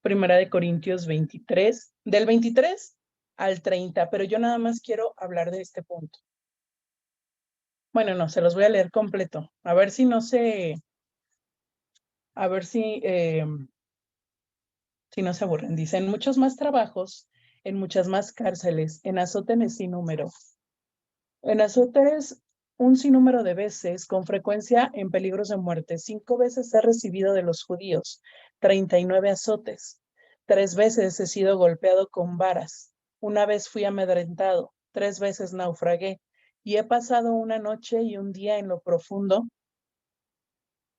D: Primera de Corintios 23, del 23 al 30, pero yo nada más quiero hablar de este punto. Bueno, no, se los voy a leer completo, a ver si no se, a ver si no se aburren. Dice, en muchos más trabajos, en muchas más cárceles, en azotes sin número. En azotes un sinnúmero de veces, con frecuencia en peligros de muerte. 5 veces he recibido de los judíos 39 azotes. 3 veces he sido golpeado con varas. 1 vez fui amedrentado. 3 veces naufragué. Y he pasado una noche y un día en lo profundo,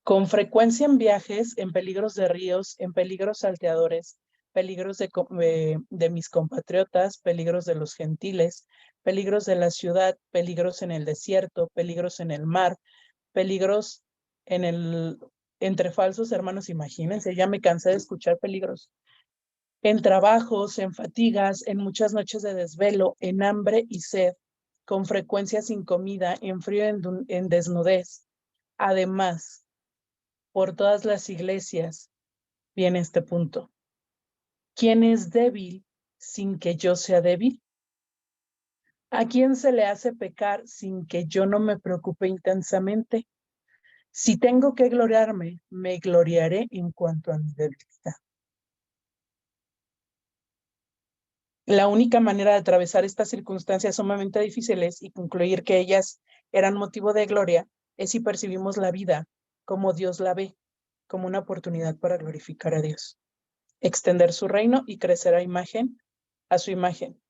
D: con frecuencia en viajes, en peligros de ríos, en peligros salteadores, peligros de mis compatriotas, peligros de los gentiles, peligros de la ciudad, peligros en el desierto, peligros en el mar, peligros entre falsos hermanos. Imagínense, ya me cansé de escuchar peligros. En trabajos, en fatigas, en muchas noches de desvelo, en hambre y sed, con frecuencia sin comida, en frío, en desnudez. Además, por todas las iglesias viene este punto. ¿Quién es débil sin que yo sea débil? ¿A quién se le hace pecar sin que yo no me preocupe intensamente? Si tengo que gloriarme, me gloriaré en cuanto a mi debilidad. La única manera de atravesar estas circunstancias sumamente difíciles y concluir que ellas eran motivo de gloria es si percibimos la vida como Dios la ve, como una oportunidad para glorificar a Dios, extender su reino y crecer a su imagen.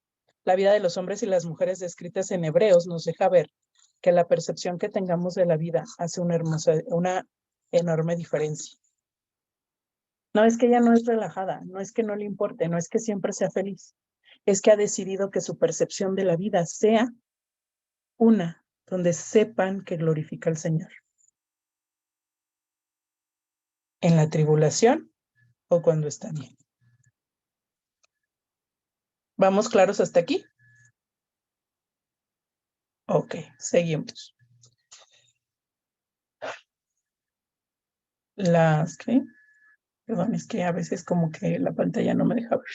D: La vida de los hombres y las mujeres descritas en Hebreos nos deja ver que la percepción que tengamos de la vida hace una enorme diferencia. No es que ella no es relajada, no es que no le importe, no es que siempre sea feliz, es que ha decidido que su percepción de la vida sea una donde sepan que glorifica al Señor. En la tribulación o cuando está bien. ¿Vamos claros hasta aquí? Ok, seguimos. Perdón, es que a veces como que la pantalla no me deja ver.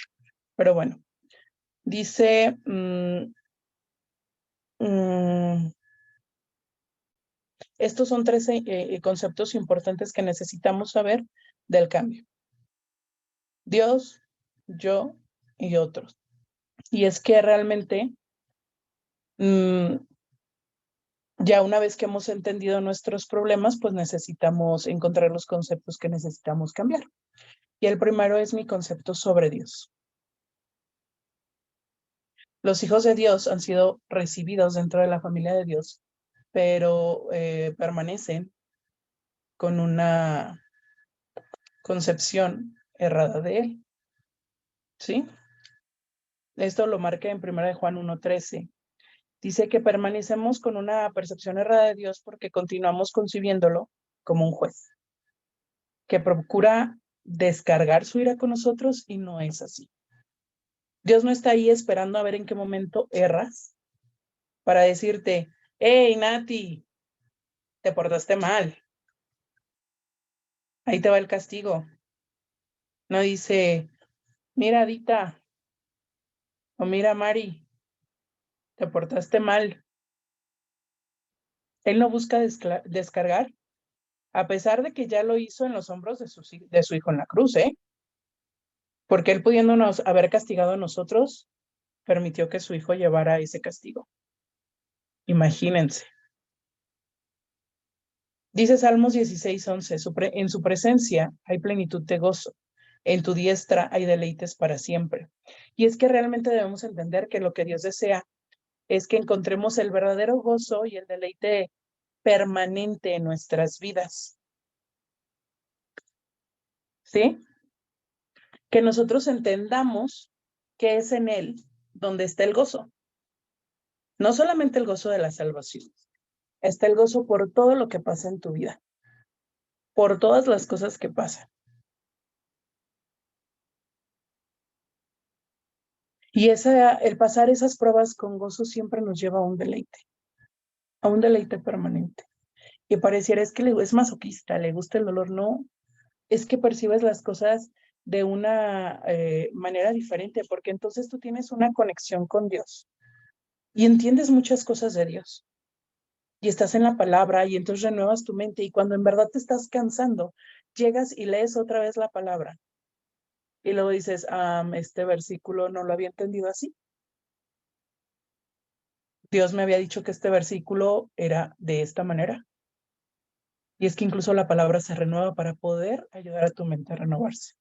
D: Pero bueno, dice, estos son 13 conceptos importantes que necesitamos saber del cambio. Dios, yo y otros. Y es que realmente Ya una vez que hemos entendido nuestros problemas, pues necesitamos encontrar los conceptos que necesitamos cambiar. Y el primero es mi concepto sobre Dios. Los hijos de Dios han sido recibidos dentro de la familia de Dios, pero permanecen con una concepción errada de Él. ¿Sí? Esto lo marca en 1 Juan 1:13. Dice que permanecemos con una percepción errada de Dios porque continuamos concibiéndolo como un juez que procura descargar su ira con nosotros y no es así. Dios no está ahí esperando a ver en qué momento erras para decirte, hey, Nati, te portaste mal. Ahí te va el castigo. No dice, mira, Adita, o mira, Mari, te portaste mal. Él no busca descargar, a pesar de que ya lo hizo en los hombros de su hijo en la cruz, porque él pudiéndonos haber castigado a nosotros, permitió que su hijo llevara ese castigo. Imagínense. Dice Salmos 16:11, en su presencia hay plenitud de gozo, en tu diestra hay deleites para siempre. Y es que realmente debemos entender que lo que Dios desea es que encontremos el verdadero gozo y el deleite permanente en nuestras vidas. ¿Sí? Que nosotros entendamos que es en Él donde está el gozo. No solamente el gozo de la salvación, está el gozo por todo lo que pasa en tu vida, por todas las cosas que pasan. Y el pasar esas pruebas con gozo siempre nos lleva a un deleite permanente. Y pareciera es que es masoquista, le gusta el dolor. No, es que percibes las cosas de una manera diferente, porque entonces tú tienes una conexión con Dios y entiendes muchas cosas de Dios. Y estás en la palabra y entonces renuevas tu mente y cuando en verdad te estás cansando, llegas y lees otra vez la palabra. Y luego dices, este versículo no lo había entendido así. Dios me había dicho que este versículo era de esta manera. Y es que incluso la palabra se renueva para poder ayudar a tu mente a renovarse.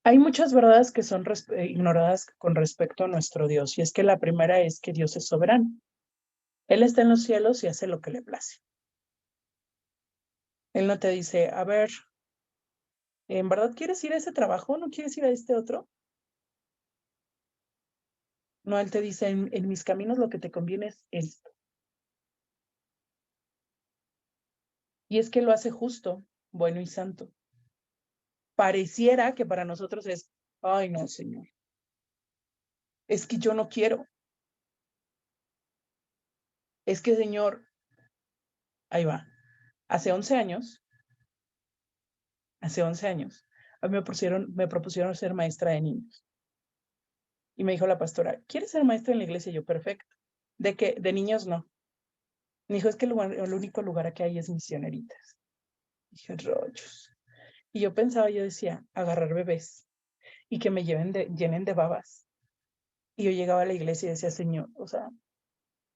D: Hay muchas verdades que son ignoradas con respecto a nuestro Dios. Y es que la primera es que Dios es soberano. Él está en los cielos y hace lo que le place. Él no te dice, a ver, ¿en verdad quieres ir a ese trabajo? ¿No quieres ir a este otro? No, Él te dice, en mis caminos lo que te conviene es esto. Y es que lo hace justo, bueno y santo. Pareciera que para nosotros es, ay no, Señor, es que yo no quiero. Es que, Señor, ahí va. Hace 11 años, a mí me propusieron ser maestra de niños. Y me dijo la pastora, ¿quieres ser maestra en la iglesia? Y yo, perfecto. ¿De qué? De niños no. Me dijo, es que el único lugar que hay es misioneritas. Dije, rollos. Y yo pensaba, yo decía, agarrar bebés y que me llenen de babas. Y yo llegaba a la iglesia y decía, Señor, o sea,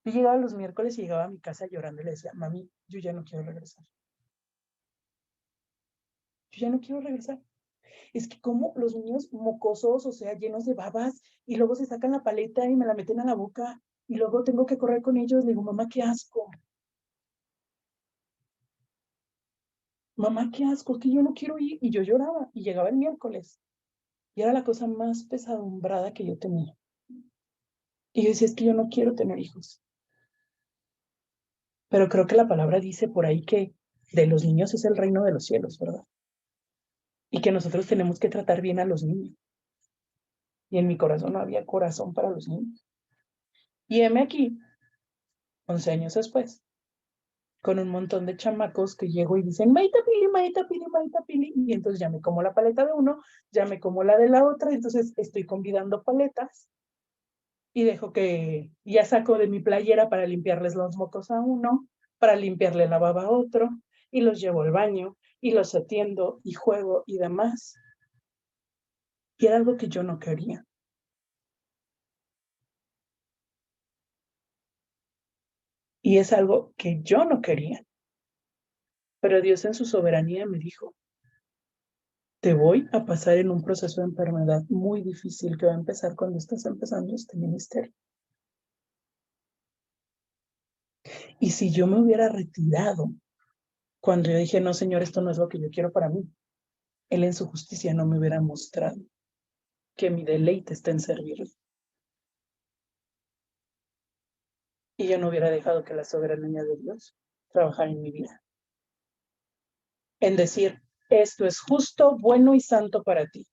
D: yo llegaba los miércoles y llegaba a mi casa llorando y le decía, mami, yo ya no quiero regresar. Yo ya no quiero regresar. Es que como los niños mocosos, o sea, llenos de babas, y luego se sacan la paleta y me la meten a la boca, y luego tengo que correr con ellos. Le digo, mamá, qué asco. Mamá, qué asco, es que yo no quiero ir. Y yo lloraba, y llegaba el miércoles, y era la cosa más pesadumbrada que yo tenía. Y yo decía, es que yo no quiero tener hijos. Pero creo que la palabra dice por ahí que de los niños es el reino de los cielos, ¿verdad? Y que nosotros tenemos que tratar bien a los niños. Y en mi corazón no había corazón para los niños. Y heme aquí, 11 años después, con un montón de chamacos que llego y dicen, maita pili, maita pili, maita pili. Y entonces ya me como la paleta de uno, ya me como la de la otra. Entonces estoy convidando paletas y dejo que ya saco de mi playera para limpiarles los mocos a uno, para limpiarle la baba a otro, y los llevo al baño y los atiendo y juego y demás. Y era algo que yo no quería. Y es algo que yo no quería. Pero Dios en su soberanía me dijo, te voy a pasar en un proceso de enfermedad muy difícil que va a empezar cuando estás empezando este ministerio. Y si yo me hubiera retirado cuando yo dije, no, Señor, esto no es lo que yo quiero para mí, Él en su justicia no me hubiera mostrado que mi deleite está en servirle. Y yo no hubiera dejado que la soberanía de Dios trabajara en mi vida. En decir, esto es justo, bueno y santo para ti.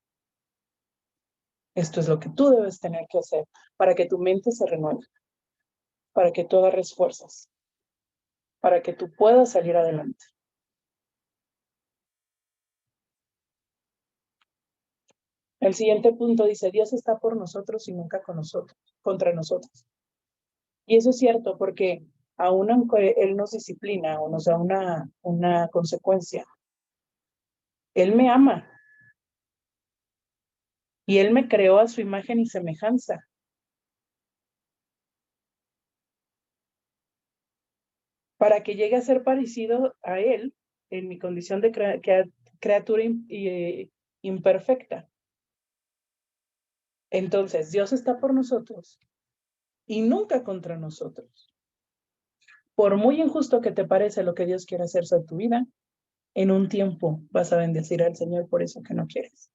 D: Esto es lo que tú debes tener que hacer para que tu mente se renueve, para que tú agarres fuerzas, para que tú puedas salir adelante. El siguiente punto dice, Dios está por nosotros y nunca con nosotros, contra nosotros. Y eso es cierto porque aún aunque Él nos disciplina o nos da una consecuencia, Él me ama y Él me creó a su imagen y semejanza. Para que llegue a ser parecido a Él en mi condición de criatura imperfecta. Entonces, Dios está por nosotros y nunca contra nosotros. Por muy injusto que te parece lo que Dios quiere hacer sobre tu vida, en un tiempo vas a bendecir al Señor por eso que no quieres.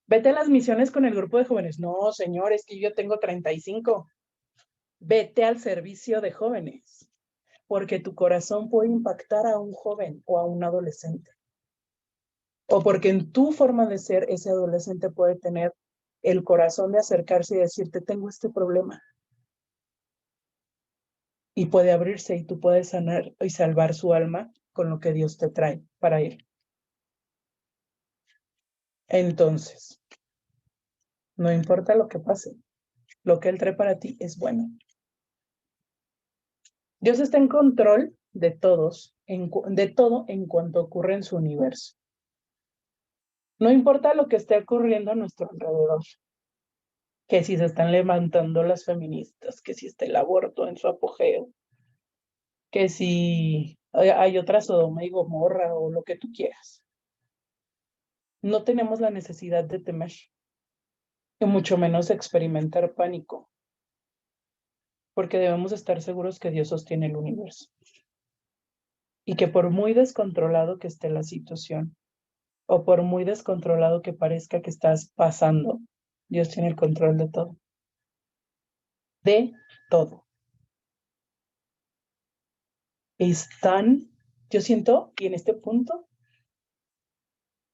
D: Vete a las misiones con el grupo de jóvenes. No, Señor, es que yo tengo 35. Vete al servicio de jóvenes, porque tu corazón puede impactar a un joven o a un adolescente. O porque en tu forma de ser, ese adolescente puede tener el corazón de acercarse y decirte, tengo este problema. Y puede abrirse y tú puedes sanar y salvar su alma con lo que Dios te trae para él. Entonces, no importa lo que pase, lo que Él trae para ti es bueno. Dios está en control de todos, de todo en cuanto ocurre en su universo. No importa lo que esté ocurriendo a nuestro alrededor. Que si se están levantando las feministas, que si está el aborto en su apogeo, que si hay otra Sodoma y Gomorra o lo que tú quieras. No tenemos la necesidad de temer, y mucho menos experimentar pánico, porque debemos estar seguros que Dios sostiene el universo. Y que por muy descontrolado que esté la situación, o por muy descontrolado que parezca que estás pasando, Dios tiene el control de todo. De todo. Yo siento, y en este punto,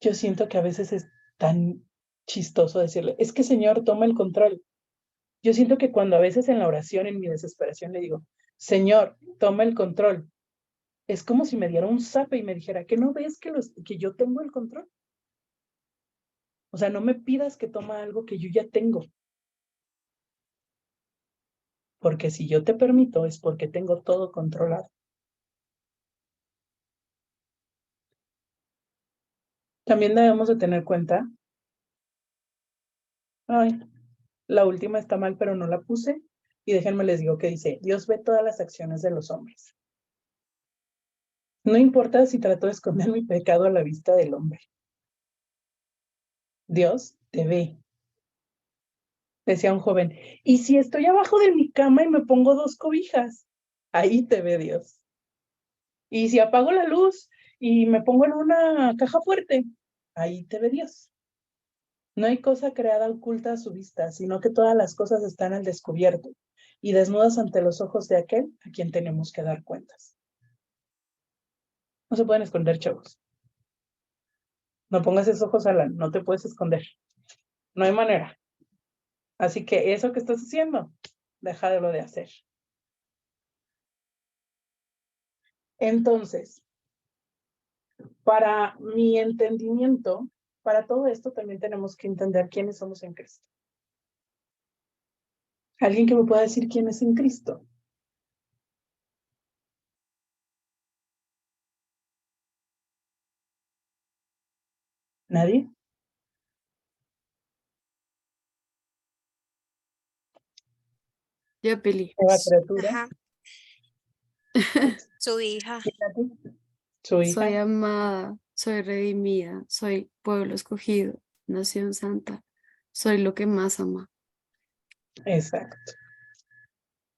D: yo siento que a veces es tan chistoso decirle, es que Señor, toma el control. Yo siento que cuando a veces en la oración, en mi desesperación, le digo, Señor, toma el control. Es como si me diera un zape y me dijera, ¿que no ves que yo tengo el control? O sea, no me pidas que tome algo que yo ya tengo. Porque si yo te permito es porque tengo todo controlado. También debemos de tener cuenta, la última está mal, pero no la puse. Y déjenme les digo que dice, Dios ve todas las acciones de los hombres. No importa si trato de esconder mi pecado a la vista del hombre. Dios te ve. Decía un joven, ¿y si estoy abajo de mi cama y me pongo 2 cobijas? Ahí te ve Dios. Y si apago la luz y me pongo en una caja fuerte, ahí te ve Dios. No hay cosa creada oculta a su vista, sino que todas las cosas están al descubierto y desnudas ante los ojos de aquel a quien tenemos que dar cuentas. No se pueden esconder, chavos. No pongas esos ojos, Alan, no te puedes esconder. No hay manera. Así que eso que estás haciendo, déjalo de hacer. Entonces, para mi entendimiento, para todo esto también tenemos que entender quiénes somos en Cristo. ¿Alguien que me pueda decir quién es en Cristo? ¿Nadie?
H: Yo, Pili.
D: Nueva criatura.
I: Ajá, su hija.
D: Su
H: Soy
D: hija.
H: amada, soy redimida, soy pueblo escogido, nación santa. Soy lo que más ama.
D: Exacto.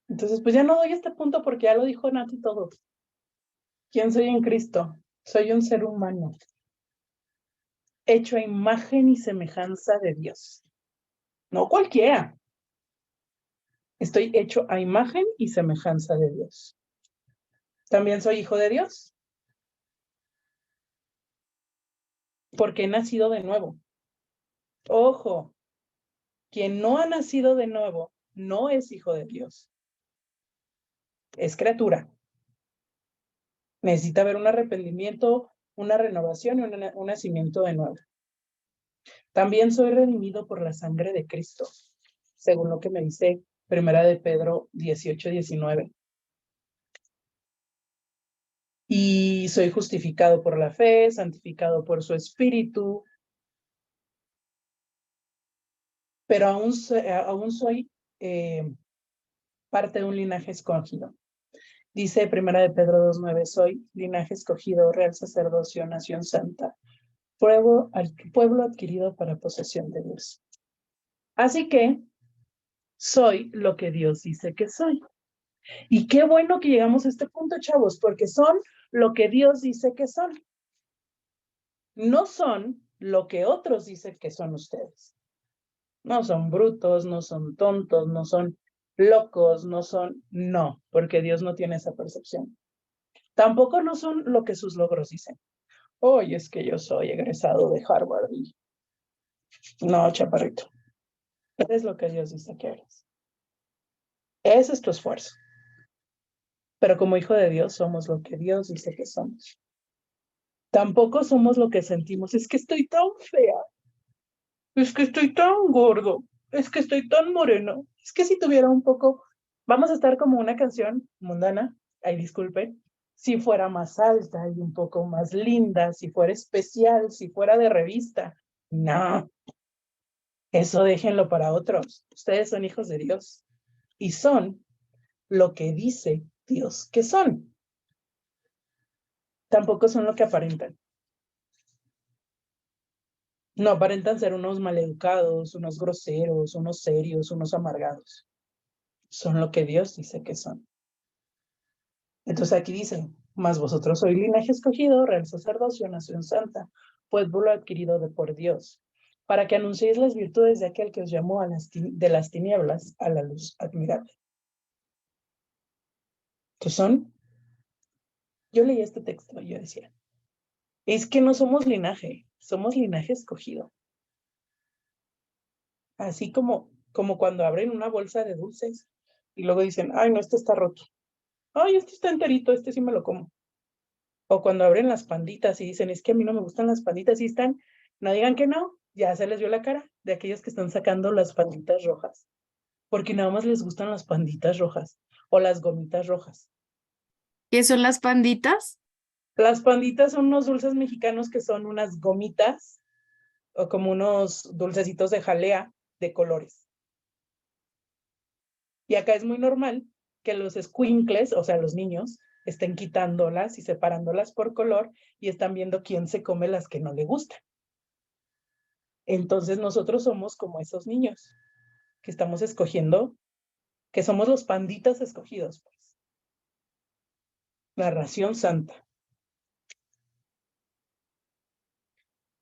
D: Entonces, pues ya no doy este punto porque ya lo dijo Nati todo. ¿Quién soy en Cristo? Soy un ser humano, hecho a imagen y semejanza de Dios. No cualquiera. Estoy hecho a imagen y semejanza de Dios. También soy hijo de Dios, porque he nacido de nuevo. Ojo, quien no ha nacido de nuevo no es hijo de Dios. Es criatura. Necesita haber un arrepentimiento, una renovación y un nacimiento de nuevo. También soy redimido por la sangre de Cristo, según lo que me dice Primera de Pedro 18:19. Y soy justificado por la fe, santificado por su Espíritu, pero aún soy parte de un linaje escogido. Dice Primera de Pedro 2:9, soy linaje escogido, real sacerdocio, nación santa, pueblo adquirido para posesión de Dios. Así que soy lo que Dios dice que soy. Y qué bueno que llegamos a este punto, chavos, porque son lo que Dios dice que son. No son lo que otros dicen que son ustedes. No son brutos, no son tontos, no son locos, no, porque Dios no tiene esa percepción. Tampoco no son lo que sus logros dicen. Oye, es que yo soy egresado de Harvard. No, chaparrito. Eres lo que Dios dice que eres. Ese es tu esfuerzo. Pero como hijo de Dios somos lo que Dios dice que somos. Tampoco somos lo que sentimos. Es que estoy tan fea. Es que estoy tan gordo. Es que estoy tan moreno. Es que si tuviera un poco... Vamos a estar como una canción mundana. Ay, disculpe. Si fuera más alta y un poco más linda, si fuera especial, si fuera de revista. No. Eso déjenlo para otros. Ustedes son hijos de Dios. Y son lo que dice Dios que son. Tampoco son lo que aparentan. No aparentan ser unos maleducados, unos groseros, unos serios, unos amargados. Son lo que Dios dice que son. Entonces aquí dice, mas vosotros sois linaje escogido, real sacerdocio, nación santa, pueblo adquirido por Dios, para que anunciéis las virtudes de aquel que os llamó de las tinieblas a la luz admirable. Entonces yo leí este texto y yo decía, es que no somos linaje escogido. Así como cuando abren una bolsa de dulces y luego dicen, ay, no, este está roto. Ay, este está enterito, este sí me lo como. O cuando abren las panditas y dicen, es que a mí no me gustan las panditas y están, no digan que no, ya se les vio la cara de aquellos que están sacando las panditas rojas. Porque nada más les gustan las panditas rojas o las gomitas rojas.
H: ¿Qué son las panditas?
D: Las panditas son unos dulces mexicanos que son unas gomitas o como unos dulcecitos de jalea de colores. Y acá es muy normal que los escuincles, o sea, los niños, estén quitándolas y separándolas por color y están viendo quién se come las que no le gustan. Entonces nosotros somos como esos niños que estamos escogiendo, que somos los panditas escogidos, pues. La ración santa.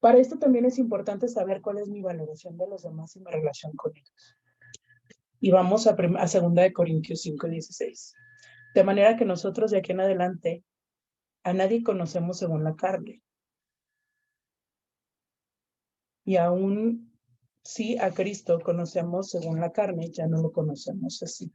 D: Para esto también es importante saber cuál es mi valoración de los demás y mi relación con ellos. Y vamos a 2 Corintios 5:16. De manera que nosotros de aquí en adelante a nadie conocemos según la carne. Y aún si a Cristo conocemos según la carne, ya no lo conocemos así.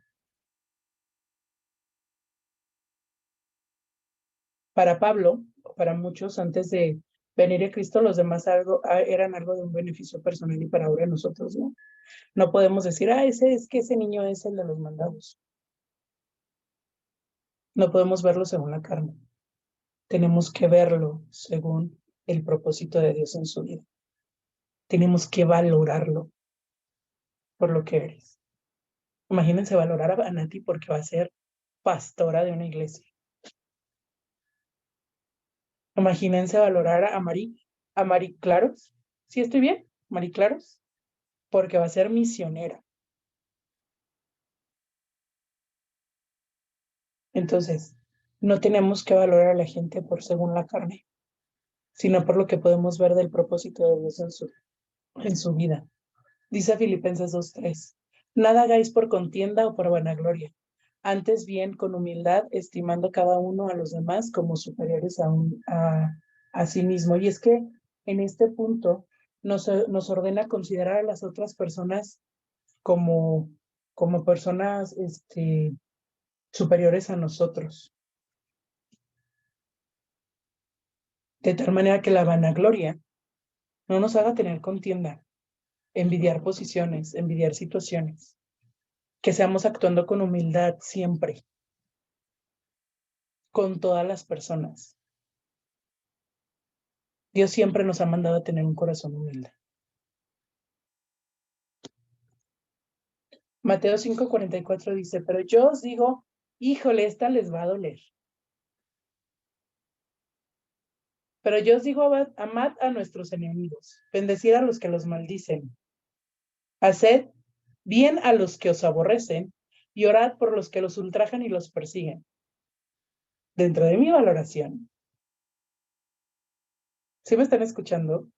D: Para Pablo, para muchos, antes de venir a Cristo, los demás eran algo de un beneficio personal y para ahora nosotros no. No podemos decir, ese niño es el de los mandados. No podemos verlo según la carne. Tenemos que verlo según el propósito de Dios en su vida. Tenemos que valorarlo por lo que eres. Imagínense valorar a Nati porque va a ser pastora de una iglesia. Imagínense valorar a Mari Claros. ¿Sí estoy bien? Mari Claros, porque va a ser misionera. Entonces, no tenemos que valorar a la gente por según la carne, sino por lo que podemos ver del propósito de Dios en su vida. Dice Filipenses 2:3, nada hagáis por contienda o por vanagloria, antes bien con humildad, estimando cada uno a los demás como superiores a sí mismo. Y es que en este punto nos ordena considerar a las otras personas como personas superiores a nosotros. De tal manera que la vanagloria no nos haga tener contienda, envidiar posiciones, envidiar situaciones, que seamos actuando con humildad siempre, con todas las personas. Dios siempre nos ha mandado a tener un corazón humilde. Mateo 5:44 dice, pero yo os digo, híjole, esta les va a doler. Pero yo os digo, amad a nuestros enemigos, bendecid a los que los maldicen, haced bien a los que os aborrecen y orad por los que los ultrajan y los persiguen. Dentro de mi valoración, ¿sí me están escuchando?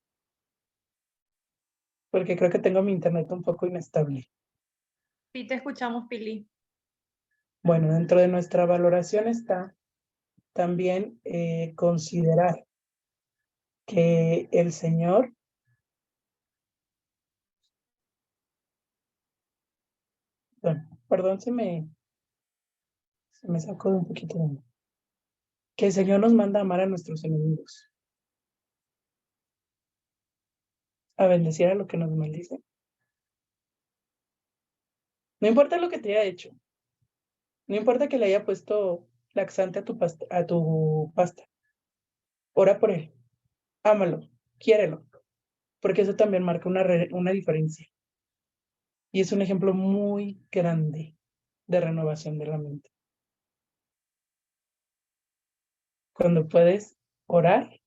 D: Porque creo que tengo mi internet un poco inestable.
A: Sí, te escuchamos, Pili.
D: Bueno, dentro de nuestra valoración está también considerar que el Señor perdón, se me sacó de un poquito de onda. Que el Señor nos manda a amar a nuestros enemigos, a bendecir a lo que nos maldice. No importa lo que te haya hecho, no importa que le haya puesto laxante a tu pasta. Ora por él, ámalo, quiérelo, porque eso también marca una diferencia. Y es un ejemplo muy grande de renovación de la mente. Cuando puedes orar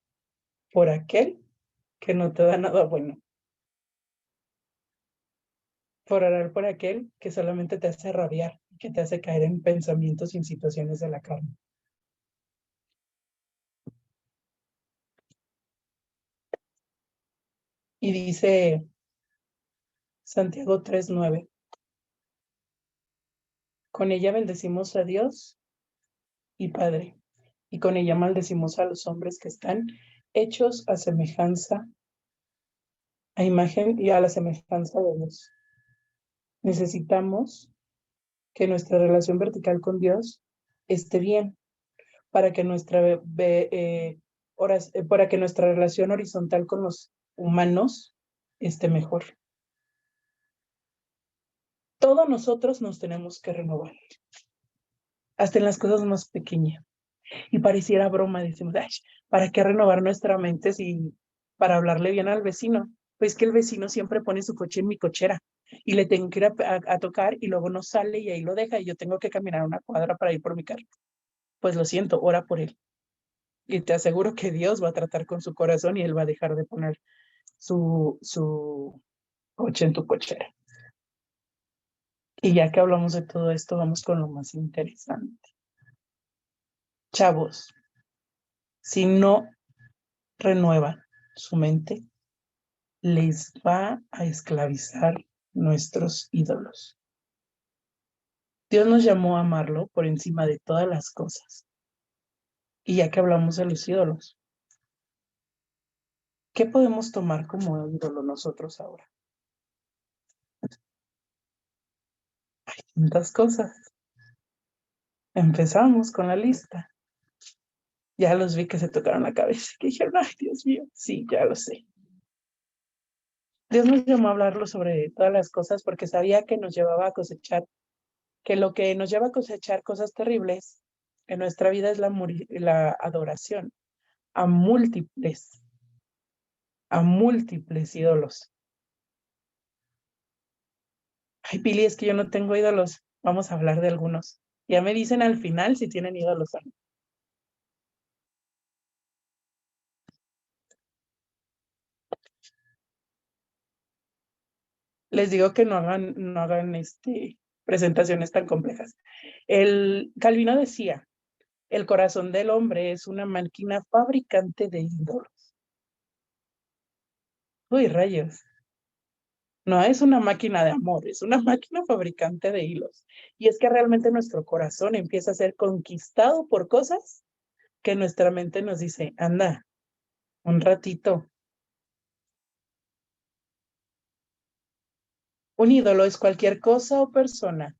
D: por aquel que no te da nada bueno. Por orar por aquel que solamente te hace rabiar, que te hace caer en pensamientos y en situaciones de la carne. Y dice Santiago 3:9, con ella bendecimos a Dios y Padre, y con ella maldecimos a los hombres que están hechos a semejanza, a imagen y a la semejanza de Dios. Necesitamos que nuestra relación vertical con Dios esté bien, para que nuestra relación horizontal con los humanos esté mejor. Todos nosotros nos tenemos que renovar, hasta en las cosas más pequeñas. Y pareciera broma, decimos, ay, ¿para qué renovar nuestra mente si para hablarle bien al vecino? Pues que el vecino siempre pone su coche en mi cochera y le tengo que ir a tocar y luego no sale y ahí lo deja y yo tengo que caminar una cuadra para ir por mi carro. Pues lo siento, ora por él. Y te aseguro que Dios va a tratar con su corazón y él va a dejar de poner su coche en tu cochera. Y ya que hablamos de todo esto, vamos con lo más interesante. Chavos, si no renuevan su mente, les va a esclavizar nuestros ídolos. Dios nos llamó a amarlo por encima de todas las cosas. Y ya que hablamos de los ídolos, ¿qué podemos tomar como ídolo nosotros ahora? Hay tantas cosas. Empezamos con la lista. Ya los vi que se tocaron la cabeza, que dijeron, ay, Dios mío, sí, ya lo sé. Dios nos llamó a hablarlo sobre todas las cosas porque sabía que nos llevaba a cosechar, que lo que nos lleva a cosechar cosas terribles en nuestra vida es la adoración a múltiples ídolos. Ay, Pili, es que yo no tengo ídolos. Vamos a hablar de algunos. Ya me dicen al final si tienen ídolos o no. Les digo que no hagan presentaciones tan complejas. El Calvino decía, el corazón del hombre es una máquina fabricante de ídolos. Uy, rayos. No es una máquina de amor, es una máquina fabricante de hilos. Y es que realmente nuestro corazón empieza a ser conquistado por cosas que nuestra mente nos dice, anda, un ratito. Un ídolo es cualquier cosa o persona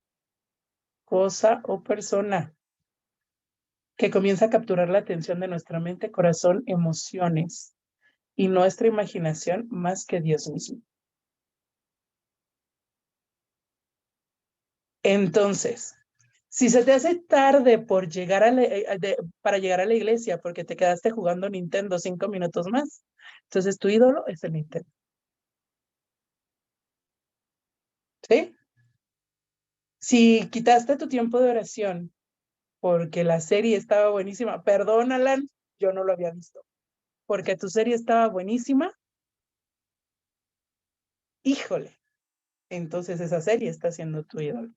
D: que comienza a capturar la atención de nuestra mente, corazón, emociones y nuestra imaginación más que Dios mismo. Entonces, si se te hace tarde por llegar para llegar a la iglesia porque te quedaste jugando Nintendo 5 minutos más, entonces tu ídolo es el Nintendo. ¿Sí? Si quitaste tu tiempo de oración porque la serie estaba buenísima, perdón, Alan, yo no lo había visto, porque tu serie estaba buenísima, híjole, entonces esa serie está siendo tu ídolo.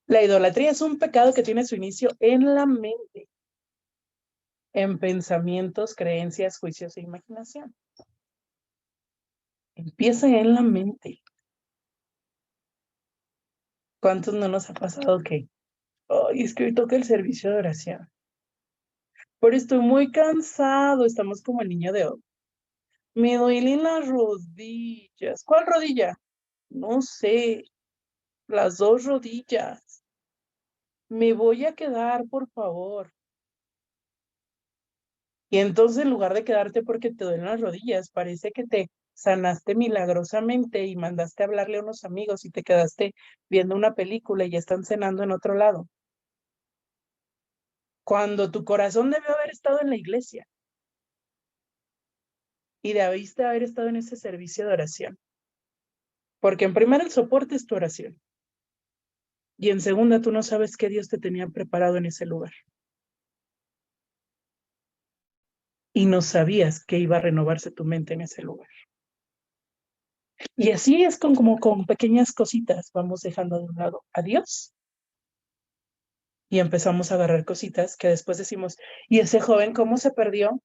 D: La idolatría es un pecado que tiene su inicio en la mente, en pensamientos, creencias, juicios e imaginación. Empieza en la mente. ¿Cuántos no nos ha pasado que, ay, es que hoy toca el servicio de oración? Pero estoy muy cansado, estamos como el niño de hoy. Me duelen las rodillas. ¿Cuál rodilla? No sé, las dos rodillas. Me voy a quedar, por favor. Y entonces, en lugar de quedarte porque te duelen las rodillas, parece que te sanaste milagrosamente y mandaste a hablarle a unos amigos y te quedaste viendo una película y ya están cenando en otro lado. Cuando tu corazón debió haber estado en la iglesia y debiste haber estado en ese servicio de oración. Porque en primera el soporte es tu oración. Y en segunda tú no sabes qué Dios te tenía preparado en ese lugar. Y no sabías que iba a renovarse tu mente en ese lugar. Y así es como con pequeñas cositas vamos dejando de un lado a Dios y empezamos a agarrar cositas que después decimos, ¿y ese joven cómo se perdió?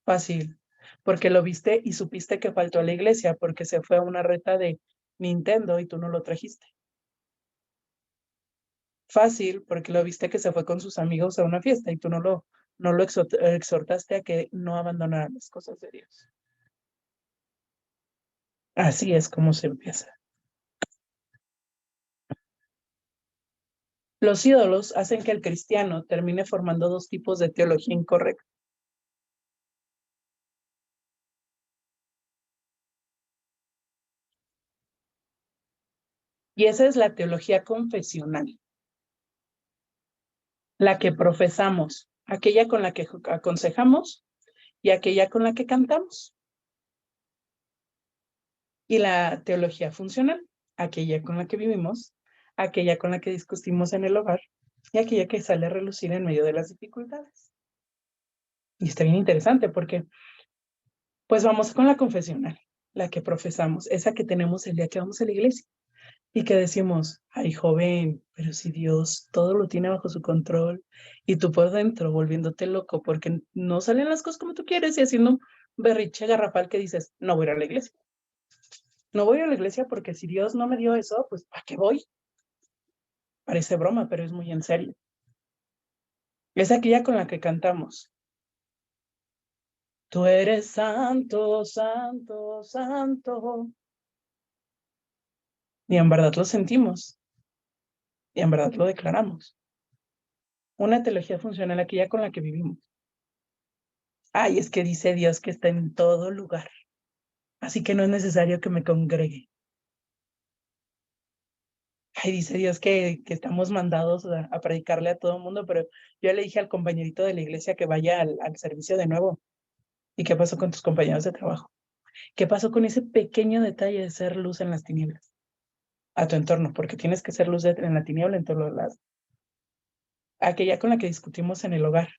D: Fácil, porque lo viste y supiste que faltó a la iglesia porque se fue a una reta de Nintendo y tú no lo trajiste. Fácil, porque lo viste que se fue con sus amigos a una fiesta y tú no lo exhortaste a que no abandonara las cosas de Dios. Así es como se empieza. Los ídolos hacen que el cristiano termine formando dos tipos de teología incorrecta. Y esa es la teología confesional, la que profesamos, aquella con la que aconsejamos y aquella con la que cantamos. Y la teología funcional, aquella con la que vivimos, aquella con la que discutimos en el hogar y aquella que sale a relucir en medio de las dificultades. Y está bien interesante porque, pues vamos con la confesional, la que profesamos, esa que tenemos el día que vamos a la iglesia y que decimos, ay joven, pero si Dios todo lo tiene bajo su control y tú por dentro volviéndote loco porque no salen las cosas como tú quieres y haciendo un berriche garrafal que dices, no voy a ir a la iglesia. No voy a la iglesia porque si Dios no me dio eso, pues ¿para qué voy? Parece broma, pero es muy en serio. Es aquella con la que cantamos. Tú eres santo, santo, santo. Y en verdad lo sentimos. Y en verdad lo declaramos. Una teología funcional, aquella con la que vivimos. Ay, es que dice Dios que está en todo lugar. Así que no es necesario que me congregue. Ay, dice Dios que estamos mandados a predicarle a todo el mundo, pero yo le dije al compañerito de la iglesia que vaya al servicio de nuevo. ¿Y qué pasó con tus compañeros de trabajo? ¿Qué pasó con ese pequeño detalle de ser luz en las tinieblas? A tu entorno, porque tienes que ser luz en la tiniebla en todos los lados. Aquella con la que discutimos en el hogar,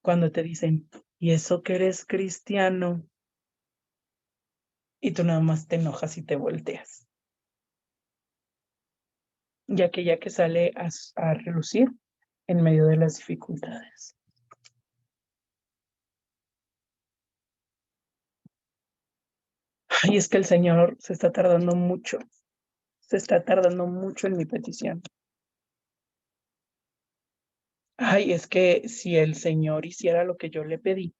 D: cuando te dicen, ¿y eso que eres cristiano? Y tú nada más te enojas y te volteas. Y aquella que sale a relucir en medio de las dificultades. Ay, es que el Señor se está tardando mucho en mi petición. Ay, es que si el Señor hiciera lo que yo le pedí.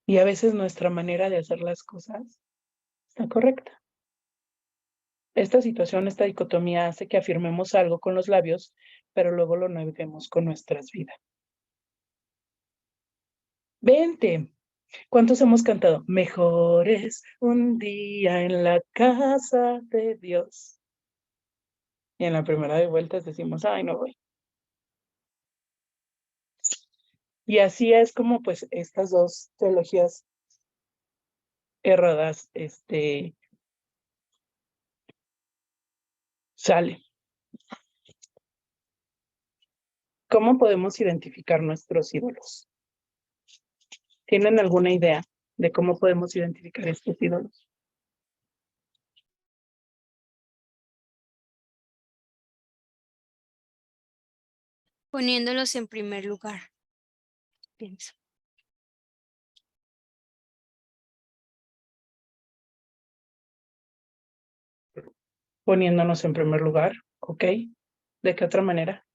D: Y a veces nuestra manera de hacer las cosas está correcta. Esta situación, esta dicotomía hace que afirmemos algo con los labios, pero luego lo neguemos con nuestras vidas. Vente. ¿Cuántos hemos cantado? Mejor es un día en la casa de Dios. Y en la primera de vueltas decimos, ay, no voy. Y así es como pues estas dos teologías erradas, salen. ¿Cómo podemos identificar nuestros ídolos? ¿Tienen alguna idea de cómo podemos identificar estos ídolos?
I: Poniéndolos en primer lugar, pienso.
D: Poniéndonos en primer lugar, ¿ok? ¿De qué otra manera?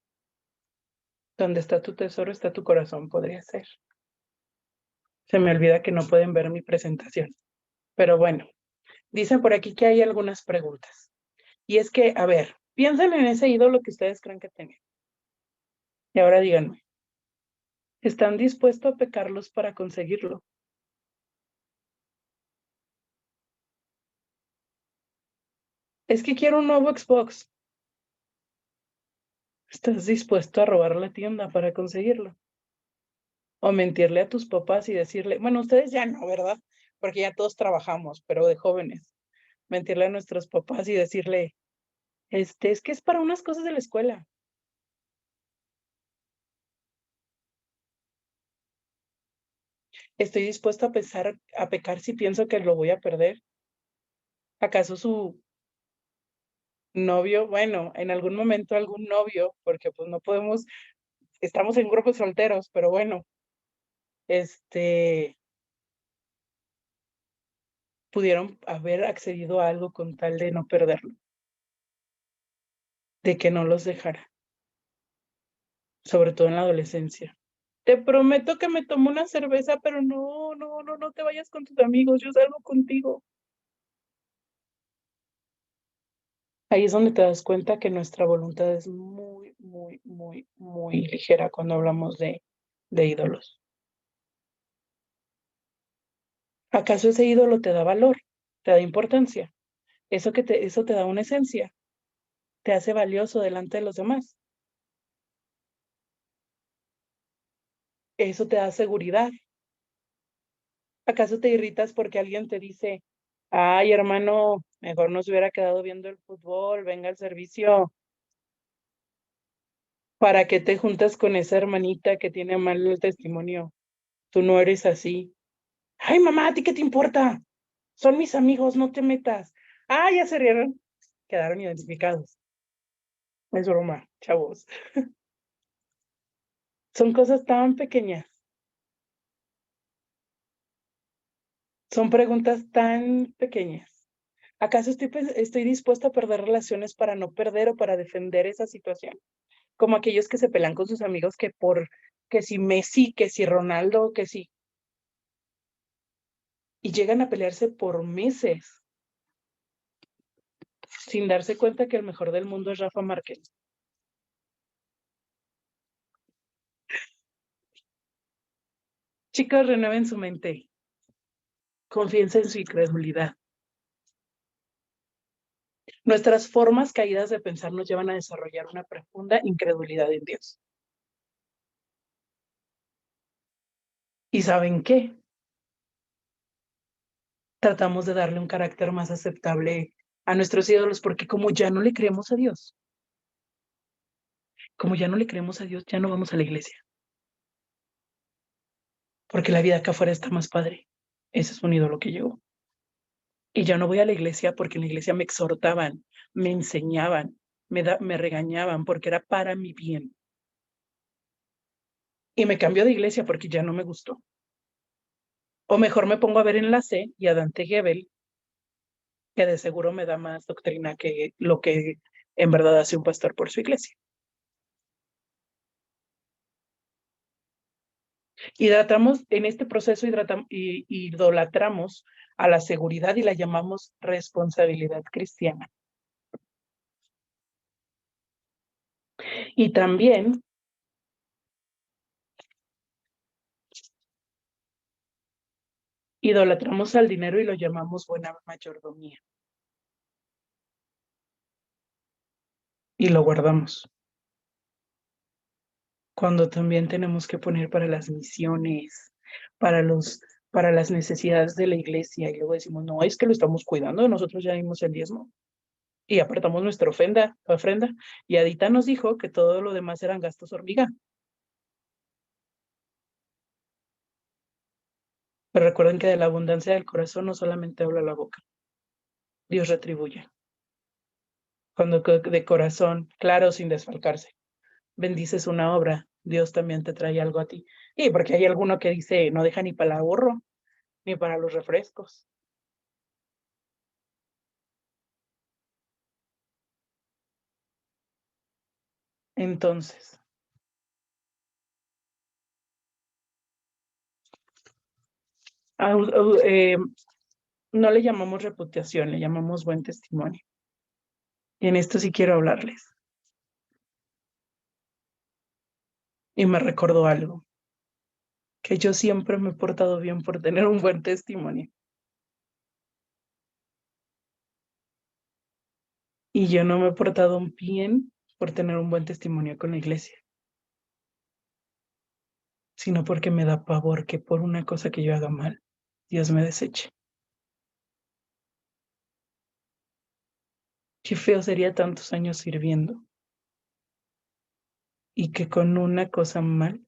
D: Donde está tu tesoro, está tu corazón, podría ser. Se me olvida que no pueden ver mi presentación. Pero bueno, dicen por aquí que hay algunas preguntas. Y es que, a ver, piensen en ese ídolo que ustedes creen que tienen. Y ahora díganme, ¿están dispuestos a pecarlos para conseguirlo? Es que quiero un nuevo Xbox. ¿Estás dispuesto a robar la tienda para conseguirlo? O mentirle a tus papás y decirle, bueno, ustedes ya no, ¿verdad? Porque ya todos trabajamos, pero de jóvenes. Mentirle a nuestros papás y decirle, es que es para unas cosas de la escuela. Estoy dispuesto a pecar si pienso que lo voy a perder. ¿Acaso su novio, bueno, en algún momento algún novio, porque pues no podemos, estamos en grupos solteros, pero bueno, pudieron haber accedido a algo con tal de no perderlo, de que no los dejara, sobre todo en la adolescencia. Te prometo que me tomo una cerveza, pero no te vayas con tus amigos, yo salgo contigo. Ahí es donde te das cuenta que nuestra voluntad es muy ligera cuando hablamos de ídolos. ¿Acaso ese ídolo te da valor? ¿Te da importancia? Eso te da una esencia, te hace valioso delante de los demás. Eso te da seguridad. ¿Acaso te irritas porque alguien te dice, ay, hermano, mejor nos hubiera quedado viendo el fútbol, venga al servicio? ¿Para qué te juntas con esa hermanita que tiene mal el testimonio? Tú no eres así. Ay, mamá, ¿a ti qué te importa? Son mis amigos, no te metas. Ah, ya se rieron. Quedaron identificados. Es broma, chavos. Son cosas tan pequeñas. Son preguntas tan pequeñas. ¿Acaso estoy dispuesta a perder relaciones para no perder o para defender esa situación? Como aquellos que se pelean con sus amigos que si Messi, que si Ronaldo, que si... Y llegan a pelearse por meses sin darse cuenta que el mejor del mundo es Rafa Márquez. Chicos, renueven su mente. Confíense en su incredulidad. Nuestras formas caídas de pensar nos llevan a desarrollar una profunda incredulidad en Dios. ¿Y saben qué? Tratamos de darle un carácter más aceptable a nuestros ídolos porque como ya no le creemos a Dios, ya no vamos a la iglesia. Porque la vida acá afuera está más padre. Ese es un ídolo que llegó. Y ya no voy a la iglesia porque en la iglesia me exhortaban, me enseñaban, me regañaban porque era para mi bien. Y me cambió de iglesia porque ya no me gustó. O mejor me pongo a ver Enlace y a Dante Gebel, que de seguro me da más doctrina que lo que en verdad hace un pastor por su iglesia. Hidratamos, en este proceso idolatramos a la seguridad y la llamamos responsabilidad cristiana. Y también idolatramos al dinero y lo llamamos buena mayordomía. Y lo guardamos. Cuando también tenemos que poner para las misiones, para las necesidades de la iglesia, y luego decimos, no, es que lo estamos cuidando, nosotros ya dimos el diezmo y apartamos nuestra ofrenda, y Adita nos dijo que todo lo demás eran gastos hormiga. Pero recuerden que de la abundancia del corazón no solamente habla la boca, Dios retribuye. Cuando de corazón, claro, sin desfalcarse, bendices una obra, Dios también te trae algo a ti. Y porque hay alguno que dice, no deja ni para el ahorro, ni para los refrescos. Entonces, no le llamamos reputación, le llamamos buen testimonio. Y en esto sí quiero hablarles. Y me recordó algo, que yo siempre me he portado bien por tener un buen testimonio. Y yo no me he portado bien por tener un buen testimonio con la iglesia, sino porque me da pavor que por una cosa que yo haga mal, Dios me deseche. Qué feo sería tantos años sirviendo y que con una cosa mal,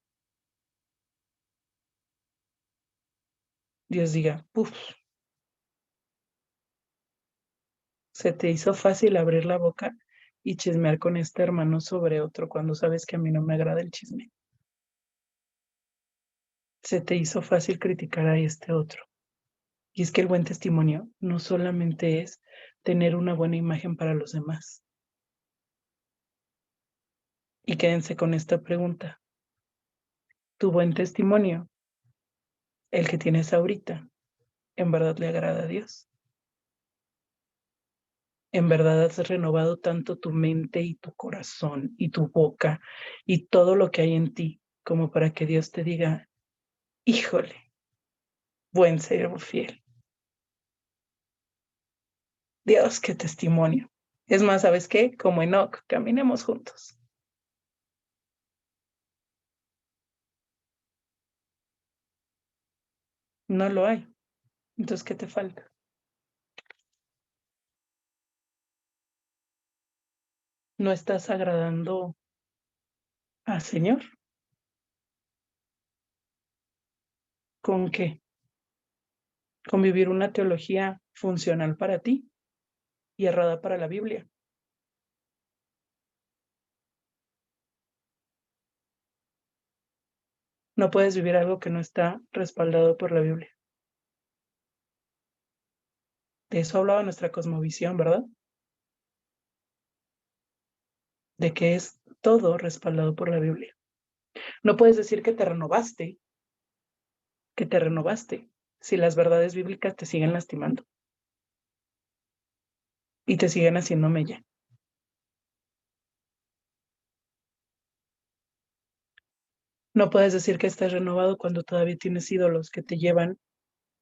D: Dios diga, puf, se te hizo fácil abrir la boca y chismear con este hermano sobre otro cuando sabes que a mí no me agrada el chisme. Se te hizo fácil criticar a este otro. Y es que el buen testimonio no solamente es tener una buena imagen para los demás. Y quédense con esta pregunta. ¿Tu buen testimonio, el que tienes ahorita, en verdad le agrada a Dios? ¿En verdad has renovado tanto tu mente y tu corazón y tu boca y todo lo que hay en ti como para que Dios te diga, híjole, buen siervo fiel? Dios, qué testimonio. Es más, ¿sabes qué? Como Enoch, caminemos juntos. No lo hay. Entonces, ¿qué te falta? ¿No estás agradando al Señor? ¿Con qué? Con vivir una teología funcional para ti y errada para la Biblia. No puedes vivir algo que no está respaldado por la Biblia. De eso hablaba nuestra cosmovisión, ¿verdad? De que es todo respaldado por la Biblia. No puedes decir que te renovaste, si las verdades bíblicas te siguen lastimando y te siguen haciendo mella. No puedes decir que estás renovado cuando todavía tienes ídolos que te llevan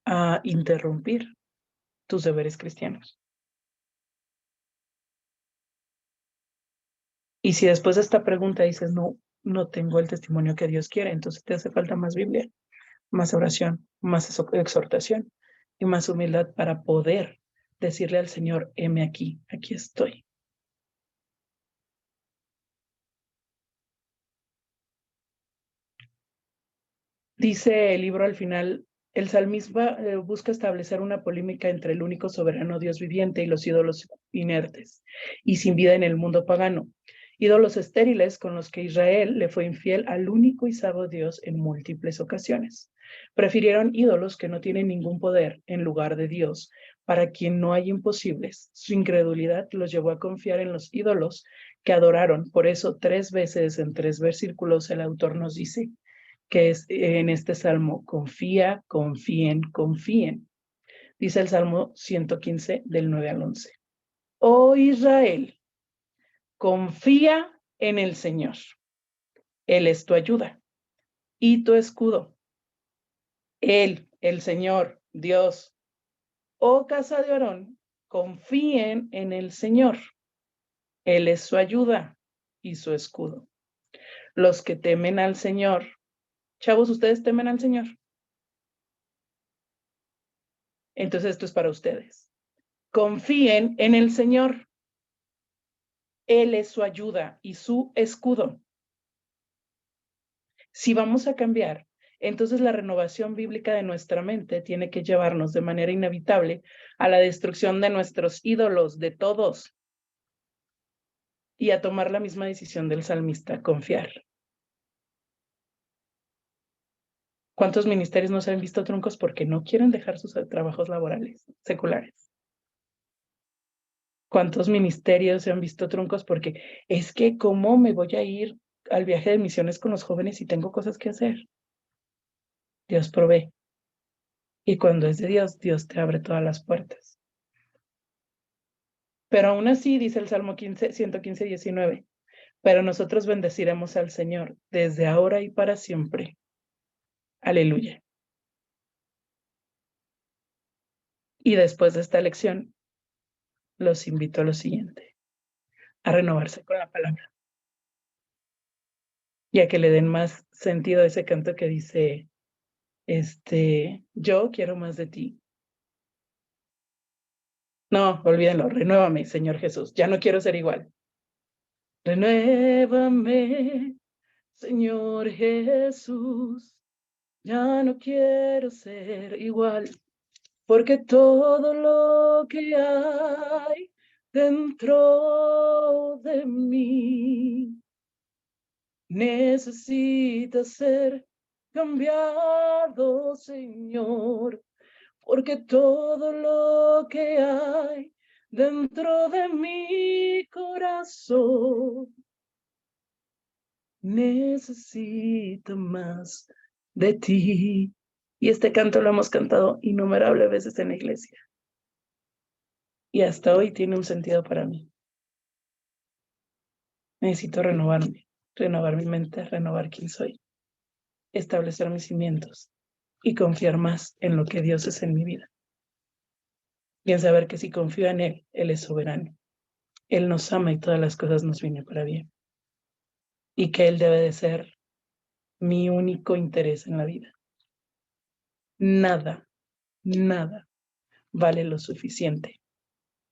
D: a interrumpir tus deberes cristianos. Y si después de esta pregunta dices, no tengo el testimonio que Dios quiere, entonces te hace falta más Biblia. más oración, más exhortación y más humildad para poder decirle al Señor, heme aquí, aquí estoy. Dice el libro al final, el salmista busca establecer una polémica entre el único soberano Dios viviente y los ídolos inertes y sin vida en el mundo pagano, ídolos estériles con los que Israel le fue infiel al único y sabio Dios en múltiples ocasiones. Prefirieron ídolos que no tienen ningún poder en lugar de Dios, para quien no hay imposibles. Su incredulidad los llevó a confiar en los ídolos que adoraron. Por eso 3 veces en 3 versículos el autor nos dice que es en este salmo, confía, confíen, confíen. Dice el Salmo 115 del 9 al 11. Oh Israel, confía en el Señor. Él es tu ayuda y tu escudo. Él, el Señor, Dios. Oh casa de Aarón, confíen en el Señor. Él es su ayuda y su escudo. Los que temen al Señor. Chavos, ¿ustedes temen al Señor? Entonces esto es para ustedes. Confíen en el Señor. Él es su ayuda y su escudo. Si vamos a cambiar, entonces la renovación bíblica de nuestra mente tiene que llevarnos de manera inevitable a la destrucción de nuestros ídolos, de todos, y a tomar la misma decisión del salmista, confiar. ¿Cuántos ministerios no se han visto truncos porque no quieren dejar sus trabajos laborales, seculares? ¿Cuántos ministerios se han visto truncos porque es que cómo me voy a ir al viaje de misiones con los jóvenes si tengo cosas que hacer? Dios provee. Y cuando es de Dios, Dios te abre todas las puertas. Pero aún así, dice el Salmo 115, 19, pero nosotros bendeciremos al Señor desde ahora y para siempre. Aleluya. Y después de esta lección, los invito a lo siguiente, a renovarse con la palabra. Y a que le den más sentido a ese canto que dice, yo quiero más de ti. No, olvídenlo, renuévame, Señor Jesús, ya no quiero ser igual. Renuévame, Señor Jesús, ya no quiero ser igual, porque todo lo que hay dentro de mí necesita ser cambiado, Señor, porque todo lo que hay dentro de mi corazón necesita más de ti. Y este canto lo hemos cantado innumerables veces en la iglesia. Y hasta hoy tiene un sentido para mí. Necesito renovarme, renovar mi mente, renovar quién soy, establecer mis cimientos y confiar más en lo que Dios es en mi vida. Y en saber que si confío en Él, Él es soberano. Él nos ama y todas las cosas nos vienen para bien. Y que Él debe de ser mi único interés en la vida. Nada, nada vale lo suficiente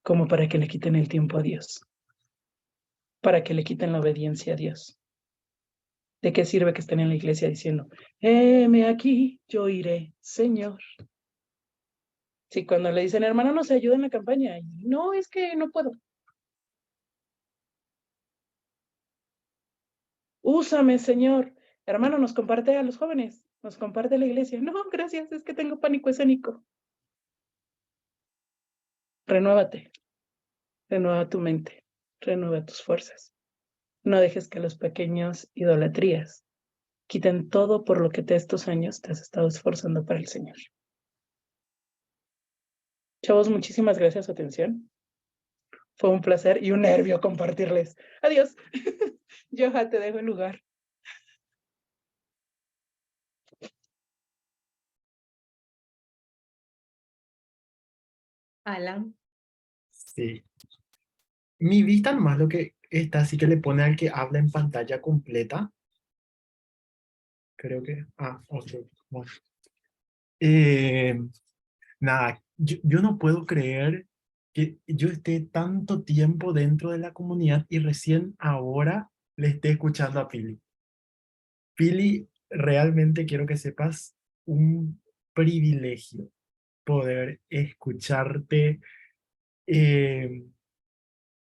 D: como para que le quiten el tiempo a Dios, para que le quiten la obediencia a Dios. ¿De qué sirve que estén en la iglesia diciendo, heme aquí, yo iré, Señor? Si cuando le dicen, hermano, nos ayuda en la campaña, no, es que no puedo. Úsame, Señor. Hermano, nos comparte a los jóvenes, nos comparte la iglesia. No, gracias, es que tengo pánico escénico. Renuévate, renueva tu mente, renueva tus fuerzas. No dejes que los pequeños idolatrías quiten todo por lo que estos años te has estado esforzando para el Señor. Chavos, muchísimas gracias por su atención. Fue un placer y un nervio compartirles. Adiós. Joha, te dejo el lugar.
A: Alan.
G: Sí. Mi vista nomás lo que está, así que le pone al que habla en pantalla completa. Creo que, ok. Bueno. Eh, Nada, yo no puedo creer que yo esté tanto tiempo dentro de la comunidad y recién ahora le esté escuchando a Pili. Pili, realmente quiero que sepas un privilegio poder escucharte. Eh,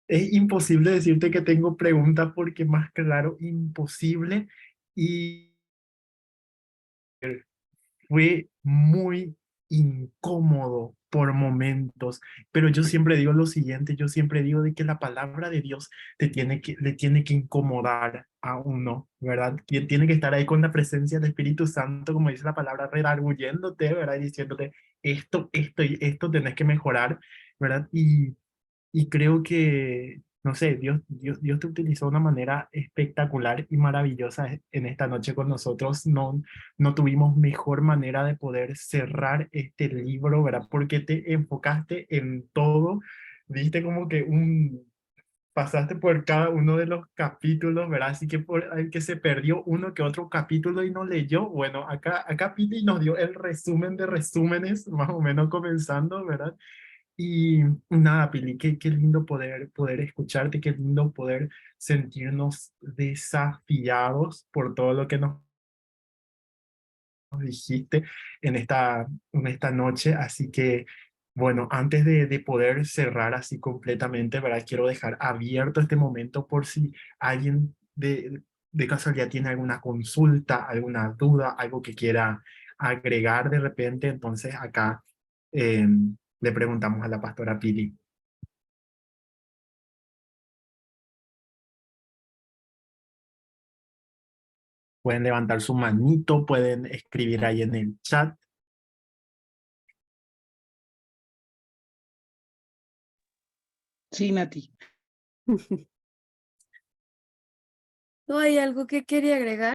G: es imposible decirte que tengo preguntas porque más claro, imposible. Y fue muy incómodo por momentos, pero yo siempre digo lo siguiente, yo siempre digo de que la palabra de Dios le tiene que incomodar a uno, ¿verdad? Tiene que estar ahí con la presencia del Espíritu Santo, como dice la palabra, redarguyéndote, ¿verdad? Y diciéndote, esto y esto tenés que mejorar, ¿verdad? Y creo que, no sé, Dios te utilizó de una manera espectacular y maravillosa en esta noche con nosotros. No tuvimos mejor manera de poder cerrar este libro, ¿verdad? Porque te enfocaste en todo, viste como que pasaste por cada uno de los capítulos, ¿verdad? Así que por el que se perdió uno que otro capítulo y no leyó, bueno, acá Pili nos dio el resumen de resúmenes, más o menos comenzando, ¿verdad? Y nada, Pili, qué lindo poder escucharte, qué lindo poder sentirnos desafiados por todo lo que nos dijiste en esta noche. Así que, bueno, antes de poder cerrar así completamente, ¿verdad? Quiero dejar abierto este momento por si alguien de casualidad tiene alguna consulta, alguna duda, algo que quiera agregar de repente. Entonces acá le preguntamos a la pastora Pili. Pueden levantar su manito, pueden escribir ahí en el chat.
D: Sí, Nati.
H: ¿No hay algo que quería agregar?